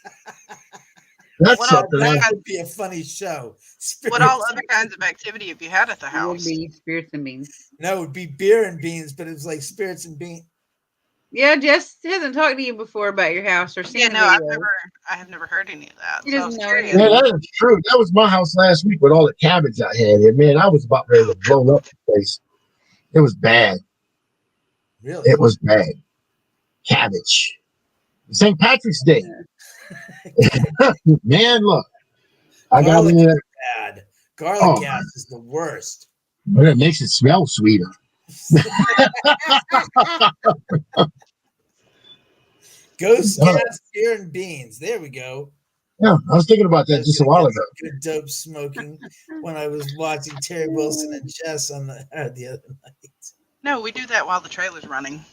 that's What something. That would be a funny show. What all other kinds of activity have you had at the It would house? be spirits and beans. No, it would be beer and beans, but it was like spirits and beans. Yeah, Jess hasn't talked to you before about your house or seen Yeah, a no, video. I have never heard any of that. He So I doesn't was know curious. anything. Yeah, that is true. That was my house last week with all the cabbage I had here. Man, I was about ready to blow up the place. It was bad. Really? It was bad. Cabbage. St. Patrick's Day. Man, look. I got Garlic in is there. bad. Garlic Oh. gas is the worst. But it makes it smell sweeter. Ghost gas, beer, and beans. There we go. Yeah, I was thinking about that just a while ago. Good dope smoking when I was watching Terry Wilson and Jess on the other night. No, we do that while the trailer's running.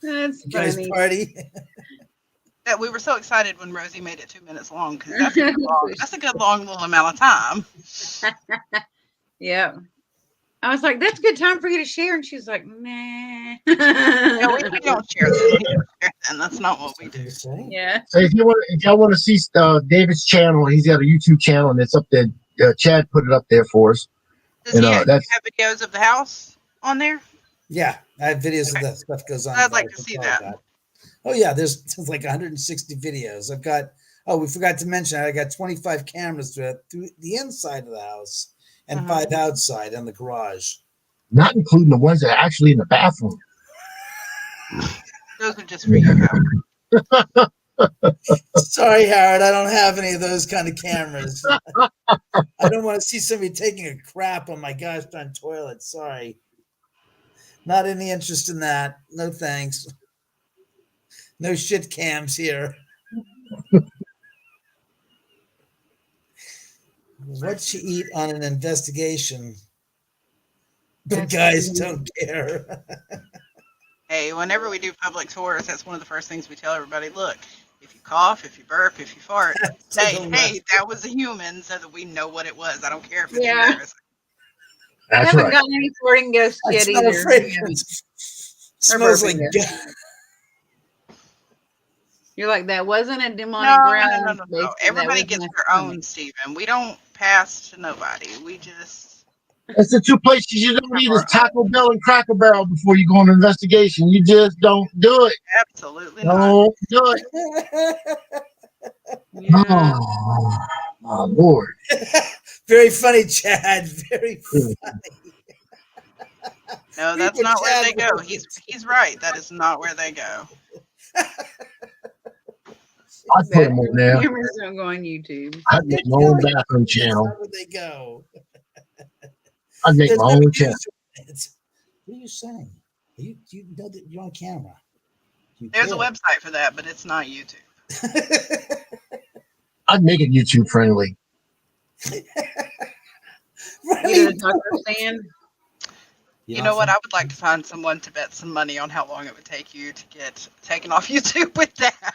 That's You guys funny. party. That we were so excited when Rosie made it 2 minutes long because that's a good long little amount of time. Yeah. I was like, that's a good time for you to share. And she's like, nah. No, we don't share that. And that's not what we do. Yeah. So if y'all want to see David's channel, he's got a YouTube channel and it's up there. Chad put it up there for us. Does he that's have videos of the house on there? Yeah, I have videos of that stuff goes on. I'd like to Vice. see All that. that. Oh yeah, there's like 160 videos. I've got. Oh, we forgot to mention I got 25 cameras through the inside of the house and 5 outside in the garage. Not including the ones that are actually in the bathroom. Those are just for you, Howard. Sorry, Howard, I don't have any of those kind of cameras. I don't want to see somebody taking a crap on my gosh darn toilet. Sorry. Not any interest in that. No thanks. No shit cams here. What you eat on an investigation, but guys don't care. Hey, whenever we do public tours, that's one of the first things we tell everybody. Look, if you cough, if you burp, if you fart, say, hey, that was a human so that we know what it was. I don't care if it's Yeah. embarrassing. I That's haven't right. gotten any farting ghosts I yet smell either. fragrance. Smells burping like ghosts. You're like, that wasn't a demonic No, ground. no, no, no, no. Everybody gets their own, Stephen. We don't pass to nobody. We just That's the two places you don't have eat our is Taco Bell and Cracker Barrel before you go on an investigation. You just don't do it. Absolutely not. Don't do it. Yeah. Oh, my Lord. Very funny, Chad. Very funny. No, that's not where they go. He's right. That is not where they go. I put them on there. Cameras don't go on YouTube. I make my own bathroom channel. Where they go. I make There's my no own user channel. in it. What are you saying? You know that you're on camera. You There's a care. website for that, but it's not YouTube. I'd make it YouTube friendly. You know the taco stand? You know what? I would like to find someone to bet some money on how long it would take you to get taken off YouTube with that.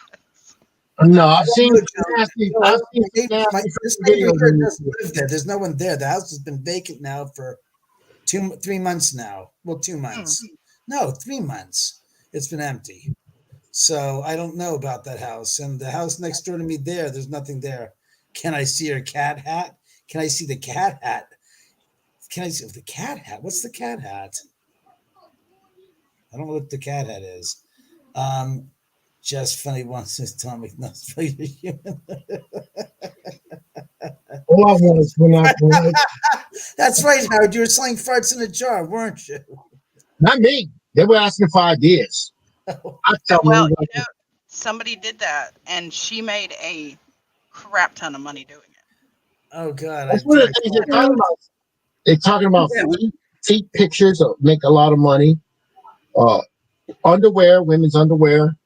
No, I've seen nasty My videos. neighbor here doesn't live there. There's no one there. The house has been vacant now for 3 months now. Well, 2 months. No, 3 months. It's been empty. So I don't know about that house. And the house next door to me there's nothing there. Can I see her cat hat? Can I see the cat hat? Can I see the cat hat? What's the cat hat? I don't know what the cat hat is. Just funny once this Tommy knows for your human. All I want is when I That's right, Howard. You were selling farts in a jar, weren't you? not me. They were asking for ideas. I tell Well, them, you know, somebody did that, and she made a crap ton of money doing it. Oh God! that's one of the things they're talking about. They're talking about feet pictures make a lot of money. Underwear, women's underwear,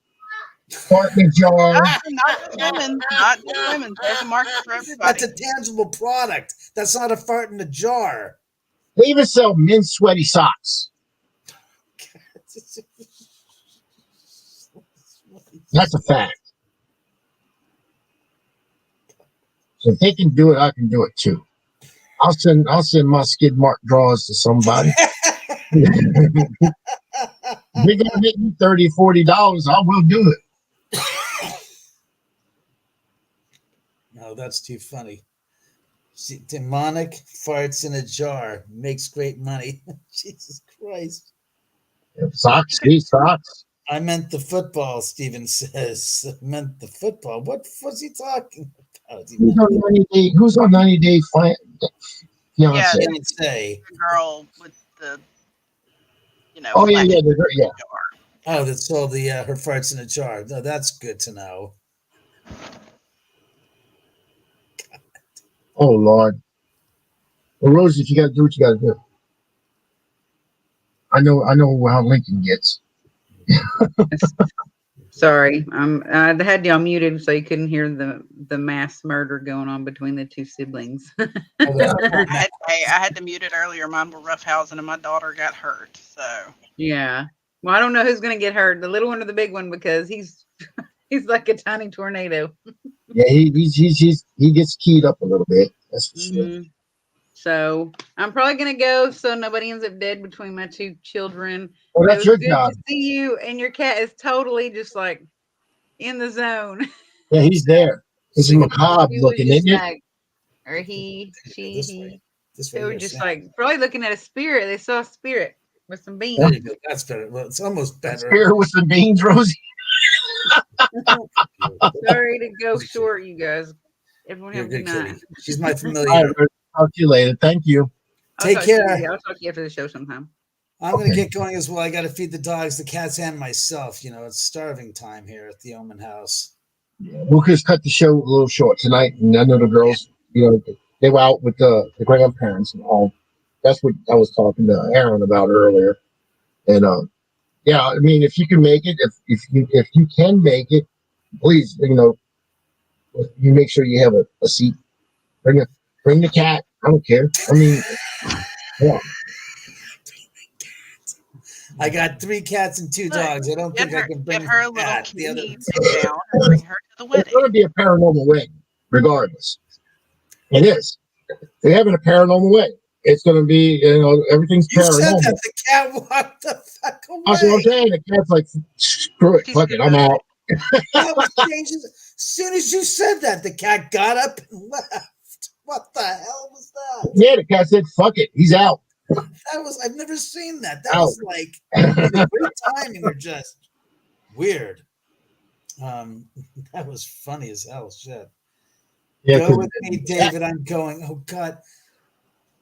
fart in a jar. Not just women. Not just women. There's a market for everybody. That's a tangible product. That's not a fart in a jar. They even sell men's sweaty socks. That's a fact. So if they can do it, I can do it too. I'll send my skid mark drawers to somebody. They're gonna make me $30, $40. I will do it. No, that's too funny. See, demonic farts in a jar makes great money. Jesus Christ. Socks, these socks. I meant the football, Steven says. I meant the football. What was he talking about? Who's on 90 Day Fiancé? Yeah, Didn't say. the girl with the, Oh yeah. Oh, that's all the her farts in a jar. No, that's good to know. Oh Lord. Well, Rosie, you got to do what you got to do. I know how Lincoln gets. Sorry, I had y'all muted so you couldn't hear the mass murder going on between the two siblings. I had to mute it earlier. Mine were roughhousing, and my daughter got hurt. So Yeah. Well, I don't know who's going to get hurt, the little one or the big one, because he's like a tiny tornado. Yeah, he gets keyed up a little bit. That's for sure. Mhm. So I'm probably going to go so nobody ends up dead between my two children. Well, It that's was your good job. to see you, and your cat is totally just like in the zone. Yeah, he's there. It's macabre He was looking, just isn't it? like, or he, she, This he. way. This They way were here, just Sam. like probably looking at a spirit. They saw a spirit. with some beans. There you go. That's better. Well, it's almost better. Here with some beans, Rosie. Sorry to go short, you guys. Everyone You're have a a good good night. kitty. She's my All familiar. right, Rosie, talk to you later. Thank you. Take care. I'll talk to you after the show sometime. I'm going to get going as well. I got to feed the dogs, the cats, and myself. You know, it's starving time here at the Omen house. We'll just cut the show a little short tonight. And I know the girls, they were out with the grandparents and all. That's what I was talking to Aaron about earlier. And yeah, I mean, if you can make it, if you can make it, please, you make sure you have a seat. Bring the cat. I don't care. I mean, yeah. I got 3 cats and 2 dogs. I don't think I can bring get her a little cat. The other kitty sit down and bring her to the It's wedding. going to be a paranormal wedding, regardless. It is. They're having a paranormal wedding. It's going to be, everything's You paranormal. said that the cat walked the fuck away. That's what I'm saying. The cat's like, screw it, fuck it, I'm out. That was changed. As soon as you said that, the cat got up and left. What the hell was that? Yeah, the cat said, fuck it, he's out. I've never seen that. That was like either great timing or just weird. That was funny as hell. Shit. Yeah, Go with me, David. I'm going. Oh God.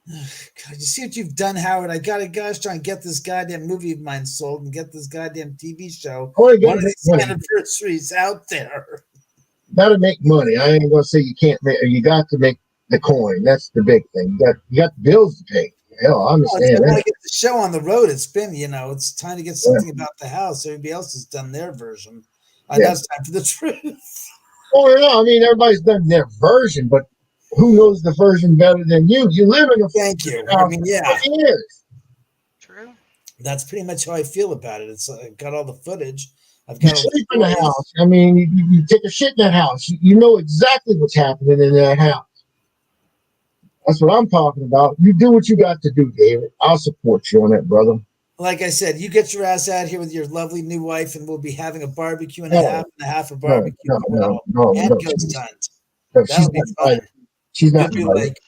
God, you see what you've done, Howard? I gotta try and get this goddamn movie of mine sold and get this goddamn TV show. Oh, One of these anniversaries out there. Gotta make money. I ain't gonna say you can't make. You got to make the coin. That's the big thing. You got the bills to pay. Hell, I understand. I want to get the show on the road. It's been, it's time to get something about the house. Everybody else has done their version. Now it's time for the truth. Oh yeah, I mean everybody's done their version, but who knows the version better than you? You live in a thank you. I mean, yeah, years. True. That's pretty much how I feel about it. It's I've got all the footage. I've You got sleep in the house. I mean, you take a shit in that house. You know exactly what's happening in that house. That's what I'm talking about. You do what you got to do, David. I'll support you on that, brother. Like I said, you get your ass out here with your lovely new wife, and we'll be having a barbecue and a half a barbecue. No, ghost hunt. That'll be fun. She's not You'll be like,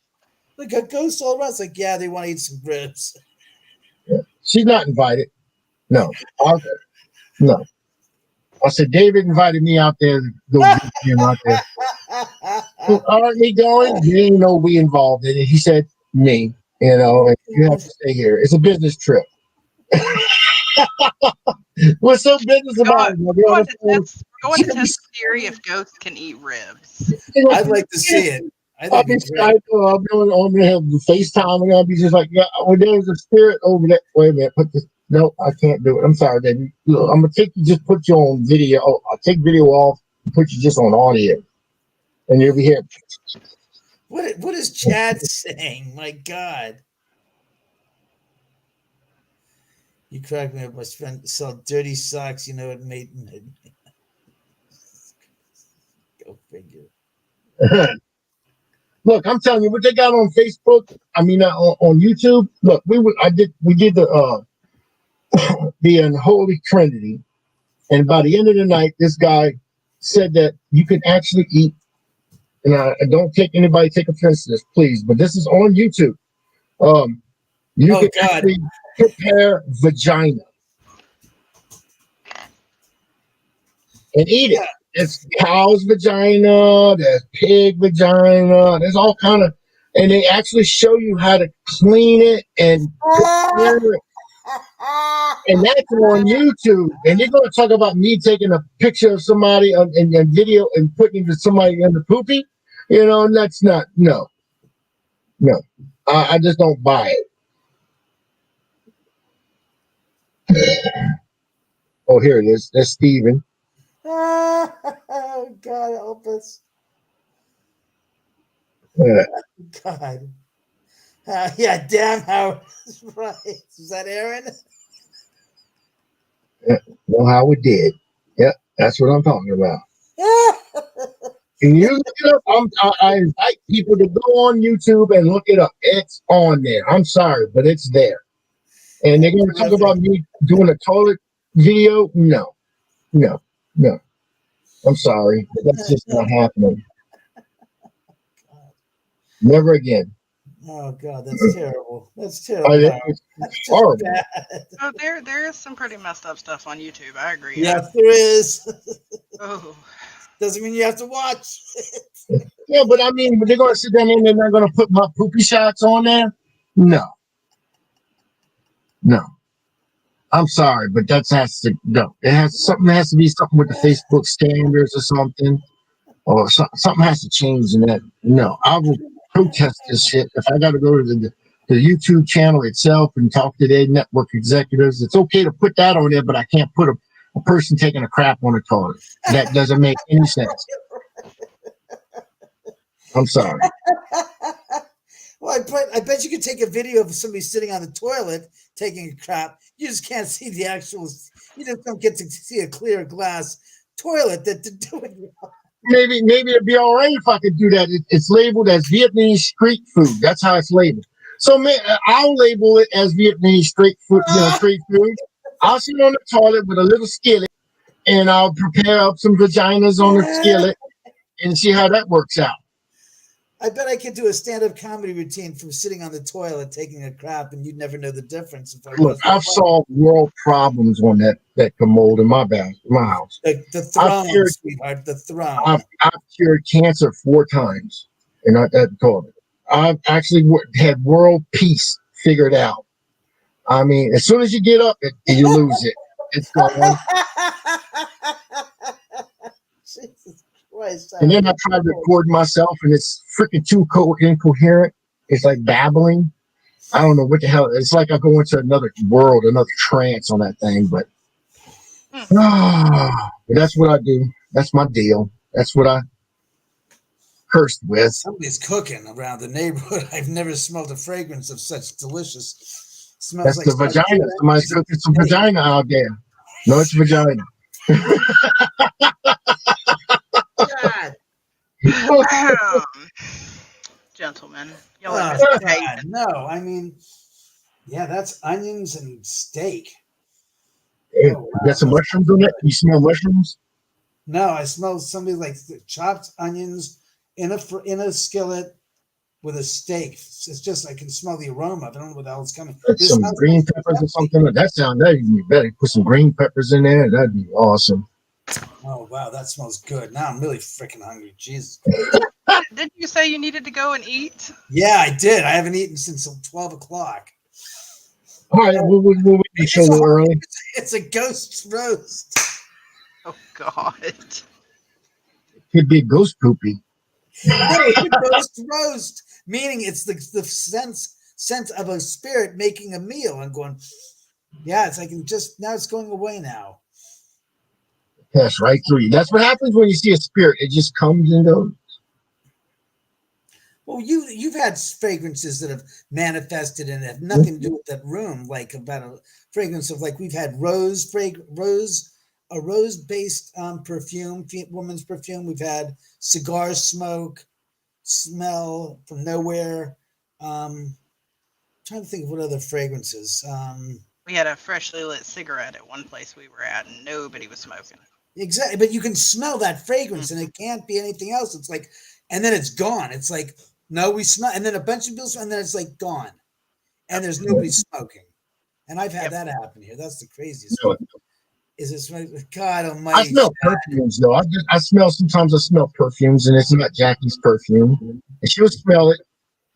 look, a ghost all around. It's like, yeah, they want to eat some ribs. Yeah. She's not invited. No. No. I said, David invited me out there to go get him out there. Aren't we going? He didn't know we involved in it. He said, me, and you have to stay here. It's a business trip. What's so business about it? We're going to test the theory if ghosts can eat ribs. I'd like to see it. I'll be on the FaceTime and I'll be just like, yeah, well, there's a spirit over there. Wait a minute, no, I can't do it. I'm sorry, baby. Look, I'm gonna just put you on video. I'll take video off and put you just on audio. And you'll be here. What is Chad saying? My God. You crack me up. My friend sell dirty socks. You know it made. Go figure. Look, I'm telling you, what they got on Facebook. I mean, on YouTube. Look, we did the the Unholy Trinity, and by the end of the night, this guy said that you can actually eat. And I don't take offense to this, please, but this is on YouTube. You can actually prepare vagina and eat it. It's cow's vagina, there's pig vagina, there's all kind of, and they actually show you how to clean it and prepare it. And that's on YouTube. And you're going to talk about me taking a picture of somebody and video and putting somebody in the poopy? That's not, no. I just don't buy it. Oh, here it is. That's Steven. Oh, God help us. Yeah. God. Yeah, damn how right. Is that Aaron? Yeah, know how it did. Yeah, that's what I'm talking about. Can you look it up? I invite people to go on YouTube and look it up. It's on there. I'm sorry, but it's there. And they're going to talk about me doing a toilet video? No. I'm sorry. That's just not happening. Never again. Oh God, that's terrible. That's terrible. I mean, Howard. it's That's just horrible. bad. Oh, there is some pretty messed up stuff on YouTube. I agree. Yes, there is. Oh, Doesn't mean you have to watch. Yeah, but I mean, they're going to sit down and they're not going to put my poopy shots on there. No, no. I'm sorry, but that has to no. It has to be something with the Facebook standards or something, or something has to change in that. No, I will protest this shit if I got to go to the YouTube channel itself and talk to their network executives. It's okay to put that on there, but I can't put a person taking a crap on a toilet. That doesn't make any sense. I'm sorry. Well, I bet you could take a video of somebody sitting on the toilet taking a crap. You just can't see the actual. You just don't get to see a clear glass toilet that to do it. Maybe it'd be all right if I could do that. It's labeled as Vietnamese street food. That's how it's labeled. So I'll label it as Vietnamese street food. Street food. I'll sit on the toilet with a little skillet, and I'll prepare up some vaginas on the skillet, and see how that works out. I bet I could do a stand-up comedy routine from sitting on the toilet taking a crap, and you'd never know the difference. If I Look, I've solved world problems on that commode in my house. The throne, sweetheart, the throne. I've cured cancer 4 times, and not that toilet. I've actually had world peace figured out. I mean, as soon as you get up, you lose it. It's gone. Jesus Christ. And then I tried to record myself, and it's freaking too incoherent. It's like babbling. I don't know what the hell. It's like I go into another world, another trance on that thing. But that's what I do. That's my deal. That's what I cursed with. Somebody's cooking around the neighborhood. I've never smelled a fragrance of such delicious. Smells That's like the vagina. Somebody's cooking some vagina out there. No, it's vagina. God. Gentlemen, No, I mean, yeah, that's onions and steak. Hey, got some mushrooms on it? You smell mushrooms? No, I smell somebody like chopped onions in a skillet with a steak. It's just I can smell the aroma. I don't know what the hell is coming. Some green peppers or something. That you better put some green peppers in there. That'd be awesome. Oh wow, that smells good. Now I'm really freaking hungry. Jesus. Didn't you say you needed to go and eat? Yeah, I did. I haven't eaten since 12 o'clock. All right, we'll be show a little early. It's a ghost roast. Oh God. Could be ghost poopy. No, it's a ghost roast, meaning it's the sense of a spirit making a meal. I'm going, yeah, it's like now it's going away now. Pass right through you. That's what happens when you see a spirit. It just comes and goes. Well, you've had fragrances that have manifested and have nothing to do with that room, like about a fragrance of like we've had a rose-based perfume, woman's perfume. We've had cigar smoke, smell from nowhere. Trying to think of what other fragrances. We had a freshly lit cigarette at one place we were at, and nobody was smoking. Exactly, but you can smell that fragrance, and it can't be anything else. It's like, and then it's gone. It's like, no, we smell, and then a bunch of people smell, and then it's like gone, and there's nobody smoking. And I've had that happen here. That's the craziest. No. Is it God Almighty? I smell perfumes though. Sometimes I smell perfumes, and it's not Jackie's perfume, and she'll smell it,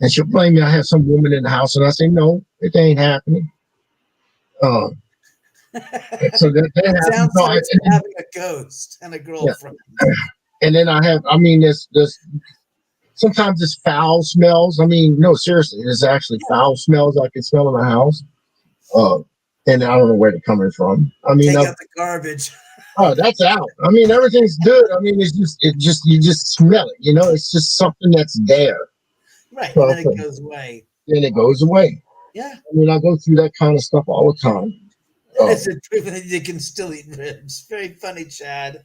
and she'll blame me. I have some woman in the house, and I say, no, it ain't happening. So that sounds like having a ghost and a girlfriend. Yeah. And then there's sometimes it's foul smells. I mean, no, seriously, there's actually foul smells I can smell in the house. And I don't know where they're coming from. I mean, take out the garbage. Oh, that's out. I mean, everything's good. I mean, you just smell it. You know, it's just something that's there. Right, and then it goes away. Then it goes away. Yeah. I mean, I go through that kind of stuff all the time. It's a proof that you can still eat ribs. Very funny, Chad.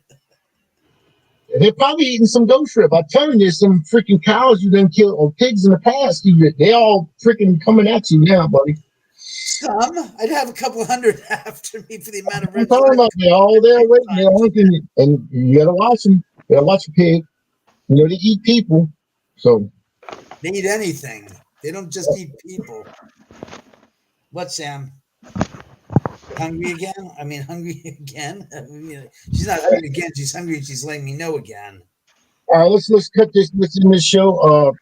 They're probably eating some ghost rib. I'm telling you, some freaking cows you done killed or pigs in the past. They all freaking coming at you now, buddy. Some. I'd have a couple hundred after me for the amount of ribs. I'm talking about they're all there waiting. And you gotta watch them. You gotta watch a pig. You know, they eat people. So they eat anything. They don't just eat people. What, Sam? Hungry again? I mean, hungry again? I mean, she's not hungry again. She's hungry. She's letting me know again. All right, let's cut this in this show.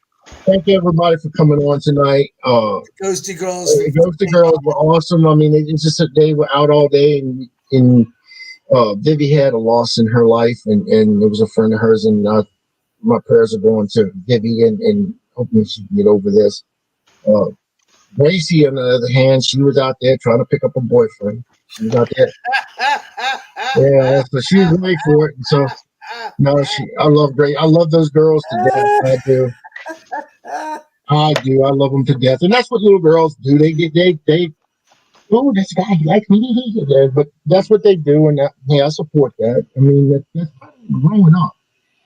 Thank you everybody for coming on tonight. Ghosty Girlz. Ghosty Girlz were awesome. I mean, it's just that they were out all day, and Vivi had a loss in her life, and it was a friend of hers, and my prayers are going to Vivi, and hoping she can get over this. Gracie, on the other hand, she was out there trying to pick up a boyfriend. She was out there. Yeah, so she was ready for it. And so no, I love Gracie. I love those girls to death. I do. I do. I love them to death, and that's what little girls do. They. Oh, this guy likes me. But that's what they do, and I support that. I mean, that's growing up,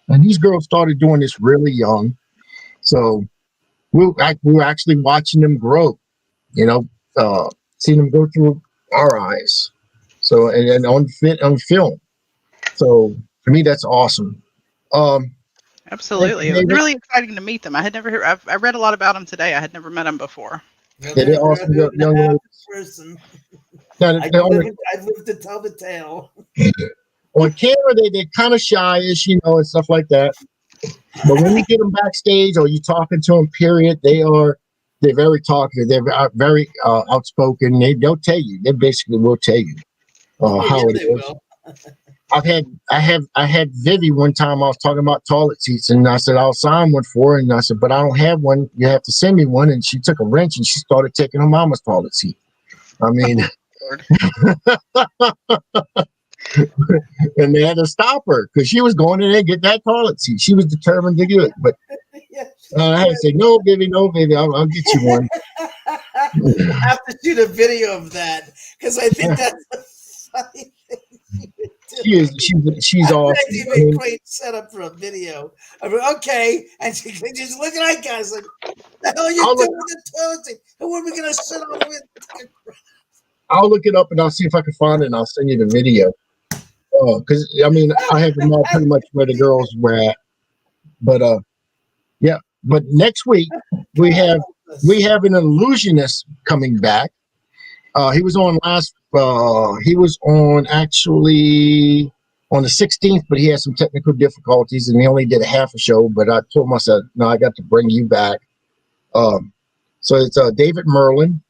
and these girls started doing this really young, so we're actually watching them grow. Seeing them go through our eyes. So and on film. So for me, that's awesome. Absolutely, it was really exciting to meet them. I had never heard. I read a lot about them today. I had never met them before. They're awesome young ladies. Person. I've lived to tell the tale. On camera, they're kind of shy-ish, and stuff like that. But when you get them backstage or you're talking to them, period, they're very talkative. They're very outspoken. They'll tell you. They basically will tell you how it is. I had Vivi one time. I was talking about toilet seats, and I said I'll sign one for her, and I said, but I don't have one. You have to send me one. And she took a wrench and she started taking her mama's toilet seat. I mean, and they had to stop her because she was going in there and get that toilet seat. She was determined to do it, but I had to say, no, Vivi, I'll get you one. I have to shoot a video of that because I think that's a funny thing. She's awesome. That's a great setup for a video. I mean, okay, and she just look at that guy. Like, the hell are you doing with the toilet seat? And what are we gonna sit on with? I'll look it up and I'll see if I can find it and I'll send you the video. Because I mean, I have them all pretty much where the girls were at. But yeah. But next week we have an illusionist coming back. He was on actually on the 16th, but he had some technical difficulties and he only did a half a show. But I told myself, no, I got to bring you back. So it's David Merlin.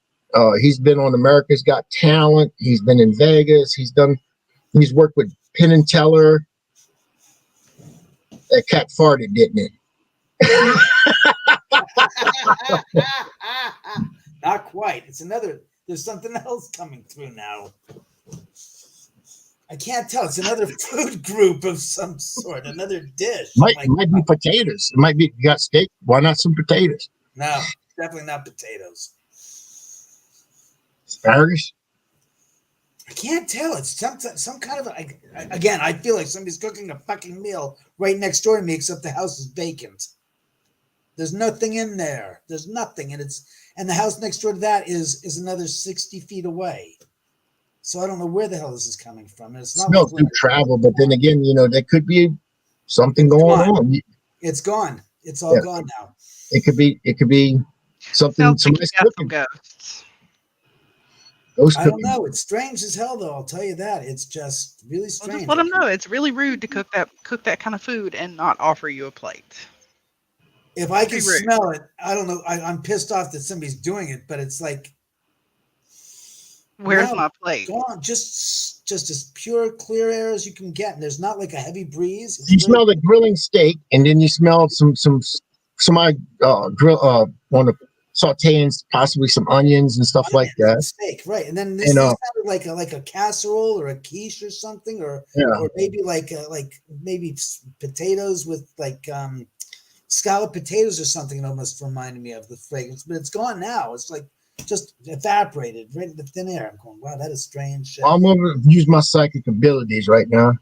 He's been on America's Got Talent. He's been in Vegas. He's worked with Penn and Teller. That cat farted, didn't it? Not quite. There's something else coming through now. I can't tell. It's another food group of some sort, another dish. Might be potatoes. It might be, you got steak. Why not some potatoes? No, definitely not potatoes. Asparagus? I can't tell. It's some kind of again, I feel like somebody's cooking a fucking meal right next door to me, except the house is vacant. There's nothing in there. There's nothing. And the house next door to that is another 60 feet away. So I don't know where the hell this is coming from. And it's not smells through travel, but then again, there could be something going on. It's gone. It's all gone now. It could be something. Somebody's cooking. I don't know. It's strange as hell, though. I'll tell you that. It's just really strange. Well, just let them know it's really rude to cook that kind of food and not offer you a plate. If I can smell it, I don't know. I'm pissed off that somebody's doing it, but it's like, where's my plate? Gone. Just as pure, clear air as you can get, and there's not like a heavy breeze. You smell the grilling steak, and then you smell somebody grill on the sauteing possibly some onions and stuff like that. Steak, right? And then this sounded like a casserole or a quiche or something, or maybe like maybe potatoes with like scalloped potatoes or something. It almost reminded me of the fragrance, but it's gone now. It's like just evaporated right into thin air. I'm going, wow, that is strange. I'm gonna use my psychic abilities right now,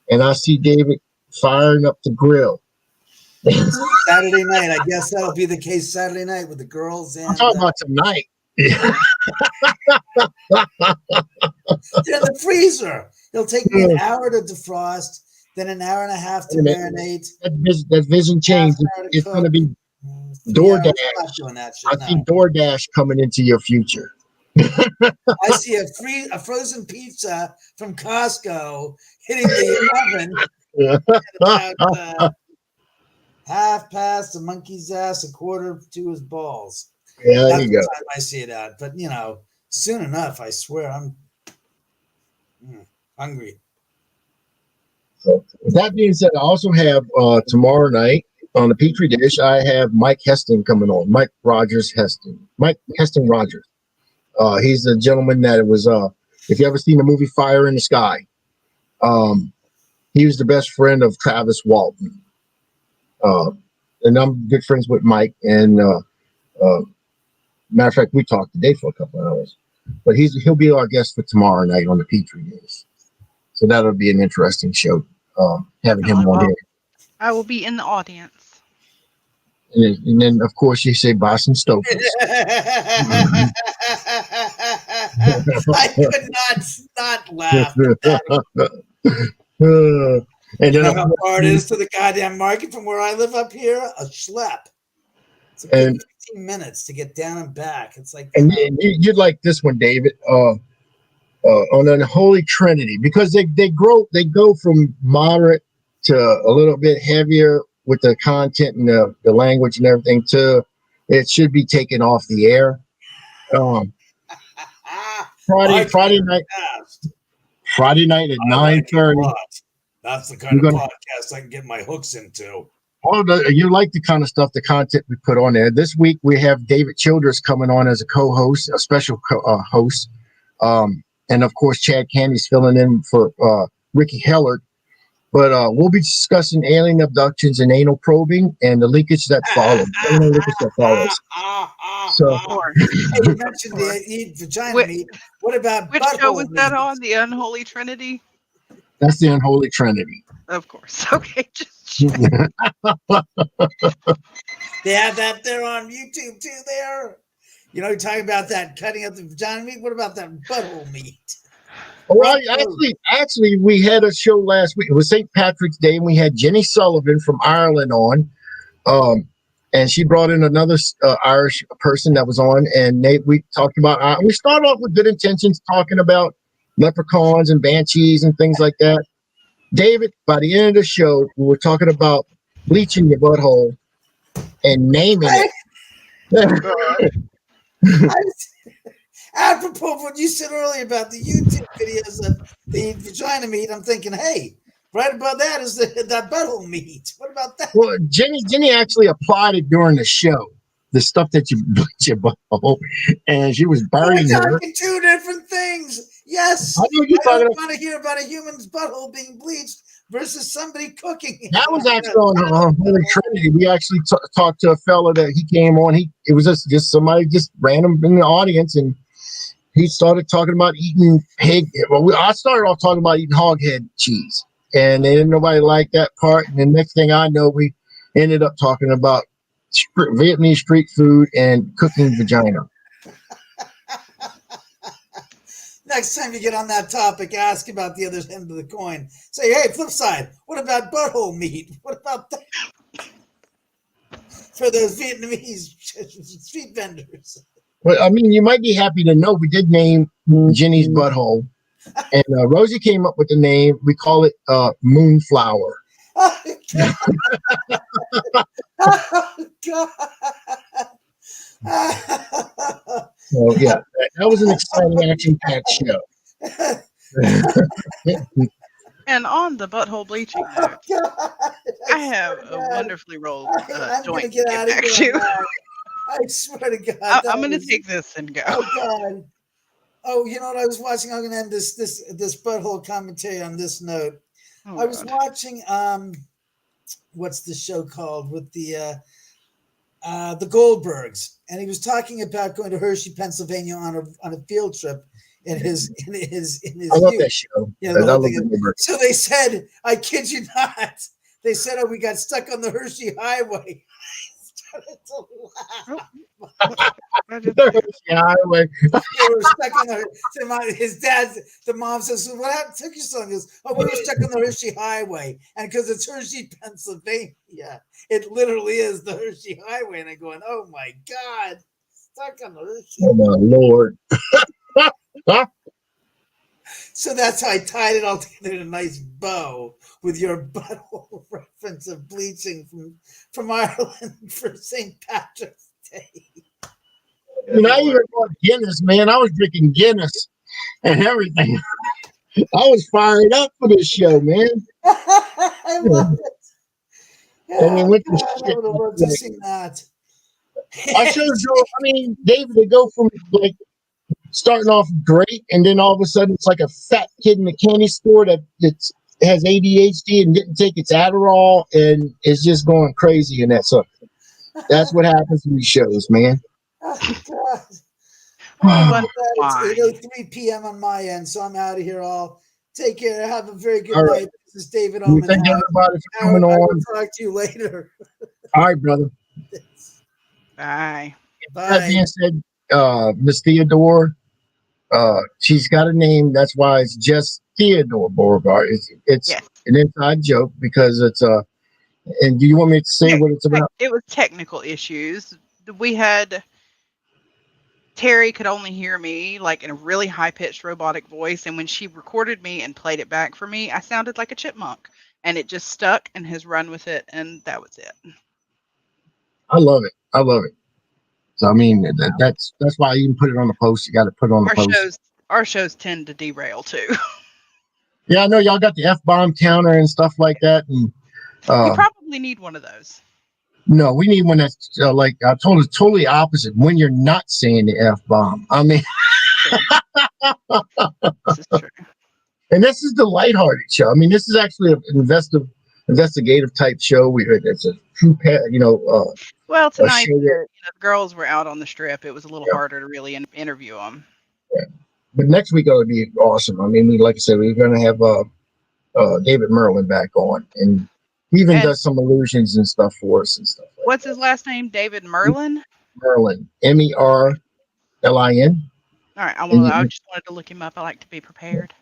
and I see David firing up the grill. Saturday night, I guess that'll be the case. Saturday night with the girls. And I'm talking about tonight. They're in the freezer. It'll take me an hour to defrost, then an hour and a half to marinate. That vision change. It's going to be DoorDash. I'm not doing that shit. I see DoorDash coming into your future. I see a frozen pizza from Costco hitting the oven about half past the monkey's ass, a quarter to his balls. Yeah, there That's you the go. time I see it at. But soon enough, I swear I'm hungry. So with that being said, I also have tomorrow night on the Petri dish, I have Mike Heston coming on. Mike Heston Rogers. He's the gentleman that was if you ever seen the movie Fire in the Sky, he was the best friend of Travis Walton. And I'm good friends with Mike, and matter of fact, we talked today for a couple of hours. But he'll be our guest for tomorrow night on the Petri dish. So that'll be an interesting show, having him on here. I will be in the audience. And then, of course, you say Boston Stokers. I could not laugh. And then, how far it is to the goddamn market from where I live up here? A schlep. It's about 15 minutes to get down and back. It's like, and you'd like this one, David, on an Unholy Trinity, because they go from moderate to a little bit heavier with the content and the language and everything to it should be taken off the air. Friday night at 9:30. That's the kind of podcast I can get my hooks into. You like the kind of stuff, the content we put on there. This week we have David Childress coming on as a co-host, a special host. And of course, Chad Candy's filling in for Ricky Hellard. But we'll be discussing alien abductions and anal probing and the leakage that follows. So, you mentioned the vagina meat. What about which show was that on? The Unholy Trinity? That's the Unholy Trinity. Of course. Okay. They have that there on YouTube too. There, you're talking about that cutting up the vagina meat. What about that butthole meat? Well, actually, we had a show last week. It was St. Patrick's Day, and we had Jenny Sullivan from Ireland on. And she brought in another Irish person that was on, and we talked about. We started off with good intentions, talking about leprechauns and banshees and things like that. David, by the end of the show, we were talking about bleaching your butthole and naming it. Apropos of what you said earlier about the YouTube videos of the vagina meat, I'm thinking, hey, right above that is that butthole meat. What about that? Well, Jenny actually applied it during the show, the stuff that you bleach your butthole, and she was burning We're her. talking two different things. Yes, I don't want to hear about a human's butthole being bleached versus somebody cooking it. That was actually on Holy Trinity. We actually talked to a fellow that he came on. It was just somebody just random in the audience, and he started talking about eating pig. Well, I started off talking about eating hog head cheese, and didn't nobody like that part. And the next thing I know, we ended up talking about Vietnamese street food and cooking vagina. Next time you get on that topic, ask about the other end of the coin. Say, hey, flip side, what about butthole meat? What about that? For those Vietnamese street vendors. Well, I mean, you might be happy to know we did name Jenny's butthole, and Rosie came up with the name. We call it Moonflower. Oh, God. So yeah, that was an exciting action-packed show. And on the butthole bleaching note, I have a wonderfully rolled joint to get back to. I swear to God, I'm going to take this and go. Oh God! Oh, you know what I was watching? I'm going to end this butthole commentary on this note. Oh, I was watching what's the show called with the Goldbergs, and he was talking about going to Hershey, Pennsylvania on a field trip in his I love that show. Yeah, so they said, I kid you not, they said, oh, we got stuck on the Hershey Highway. I started to laugh. The highway. They were stuck on the mom says, "What happened to your son?" He goes, "Oh, we were stuck on the Hershey Highway." And because it's Hershey, Pennsylvania, it literally is the Hershey Highway. And I'm going, "Oh my God, stuck on the Hershey." Oh my Lord. So that's how I tied it all together in a nice bow with your butthole reference of bleaching from Ireland for St. Patrick's Day. And I even bought Guinness, man. I was drinking Guinness and everything. I was fired up for this show, man. I love it. And it Oh, went to God, I shit. would have loved to see that. I showed you, I mean, David, they go from like starting off great, and then all of a sudden it's like a fat kid in the candy store that has ADHD and didn't take its Adderall and is just going crazy in that. So that's what happens in these shows, man. Oh, God. We Oh, wonder why. it's 8:03 p.m. on my end, so I'm out of here. All take care. Have a very good All night. right. This is David We Omen. thank everybody for coming I will on. talk to you later. All right, brother. Bye. That Bye. being said, Miss Theodore, she's got a name. That's why it's just Theodore Beauregard. It's Yes. an inside joke because it's and do you want me to say what it's about? It was technical issues. We had Terry could only hear me like in a really high pitched robotic voice, and when she recorded me and played it back for me, I sounded like a chipmunk, and it just stuck and has run with it, and that was it. I love it. I love it. So I mean, that's why I even put it on the post. You got to put it on the post. Our shows tend to derail too. Yeah, I know y'all got the F-bomb counter and stuff like that, and You probably need one of those. no, we need one that's like I told us totally opposite. When you're not saying the F-bomb, I mean, This is true. and this is the lighthearted show. I mean, this is actually an investigative type show. It's a true, Well, tonight show the girls were out on the strip. It was a little harder to really interview them. Yeah. But next week it'll be awesome. I mean, like I said, we're going to have David Merlin back on, and he even does some illusions and stuff for us and stuff. What's his last name? David Merlin. Merlin, Merlin. All right, I just wanted to look him up. I like to be prepared.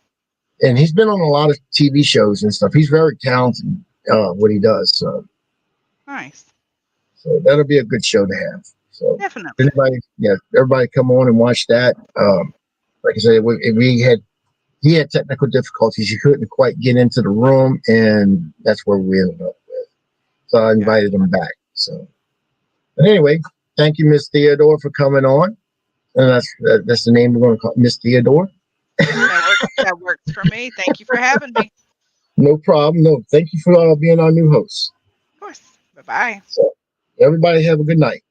And he's been on a lot of TV shows and stuff. He's very talented what he does. So nice. So that'll be a good show to have. So definitely, everybody come on and watch that. Like I said, he had technical difficulties. He couldn't quite get into the room, and that's where we ended up with. So I invited him back. So, but anyway, thank you, Miss Theodore, for coming on. And that's the name we're going to call Miss Theodore. That works for me. Thank you for having me. No problem. No, thank you for being our new host. Of course. Bye-bye. So everybody have a good night.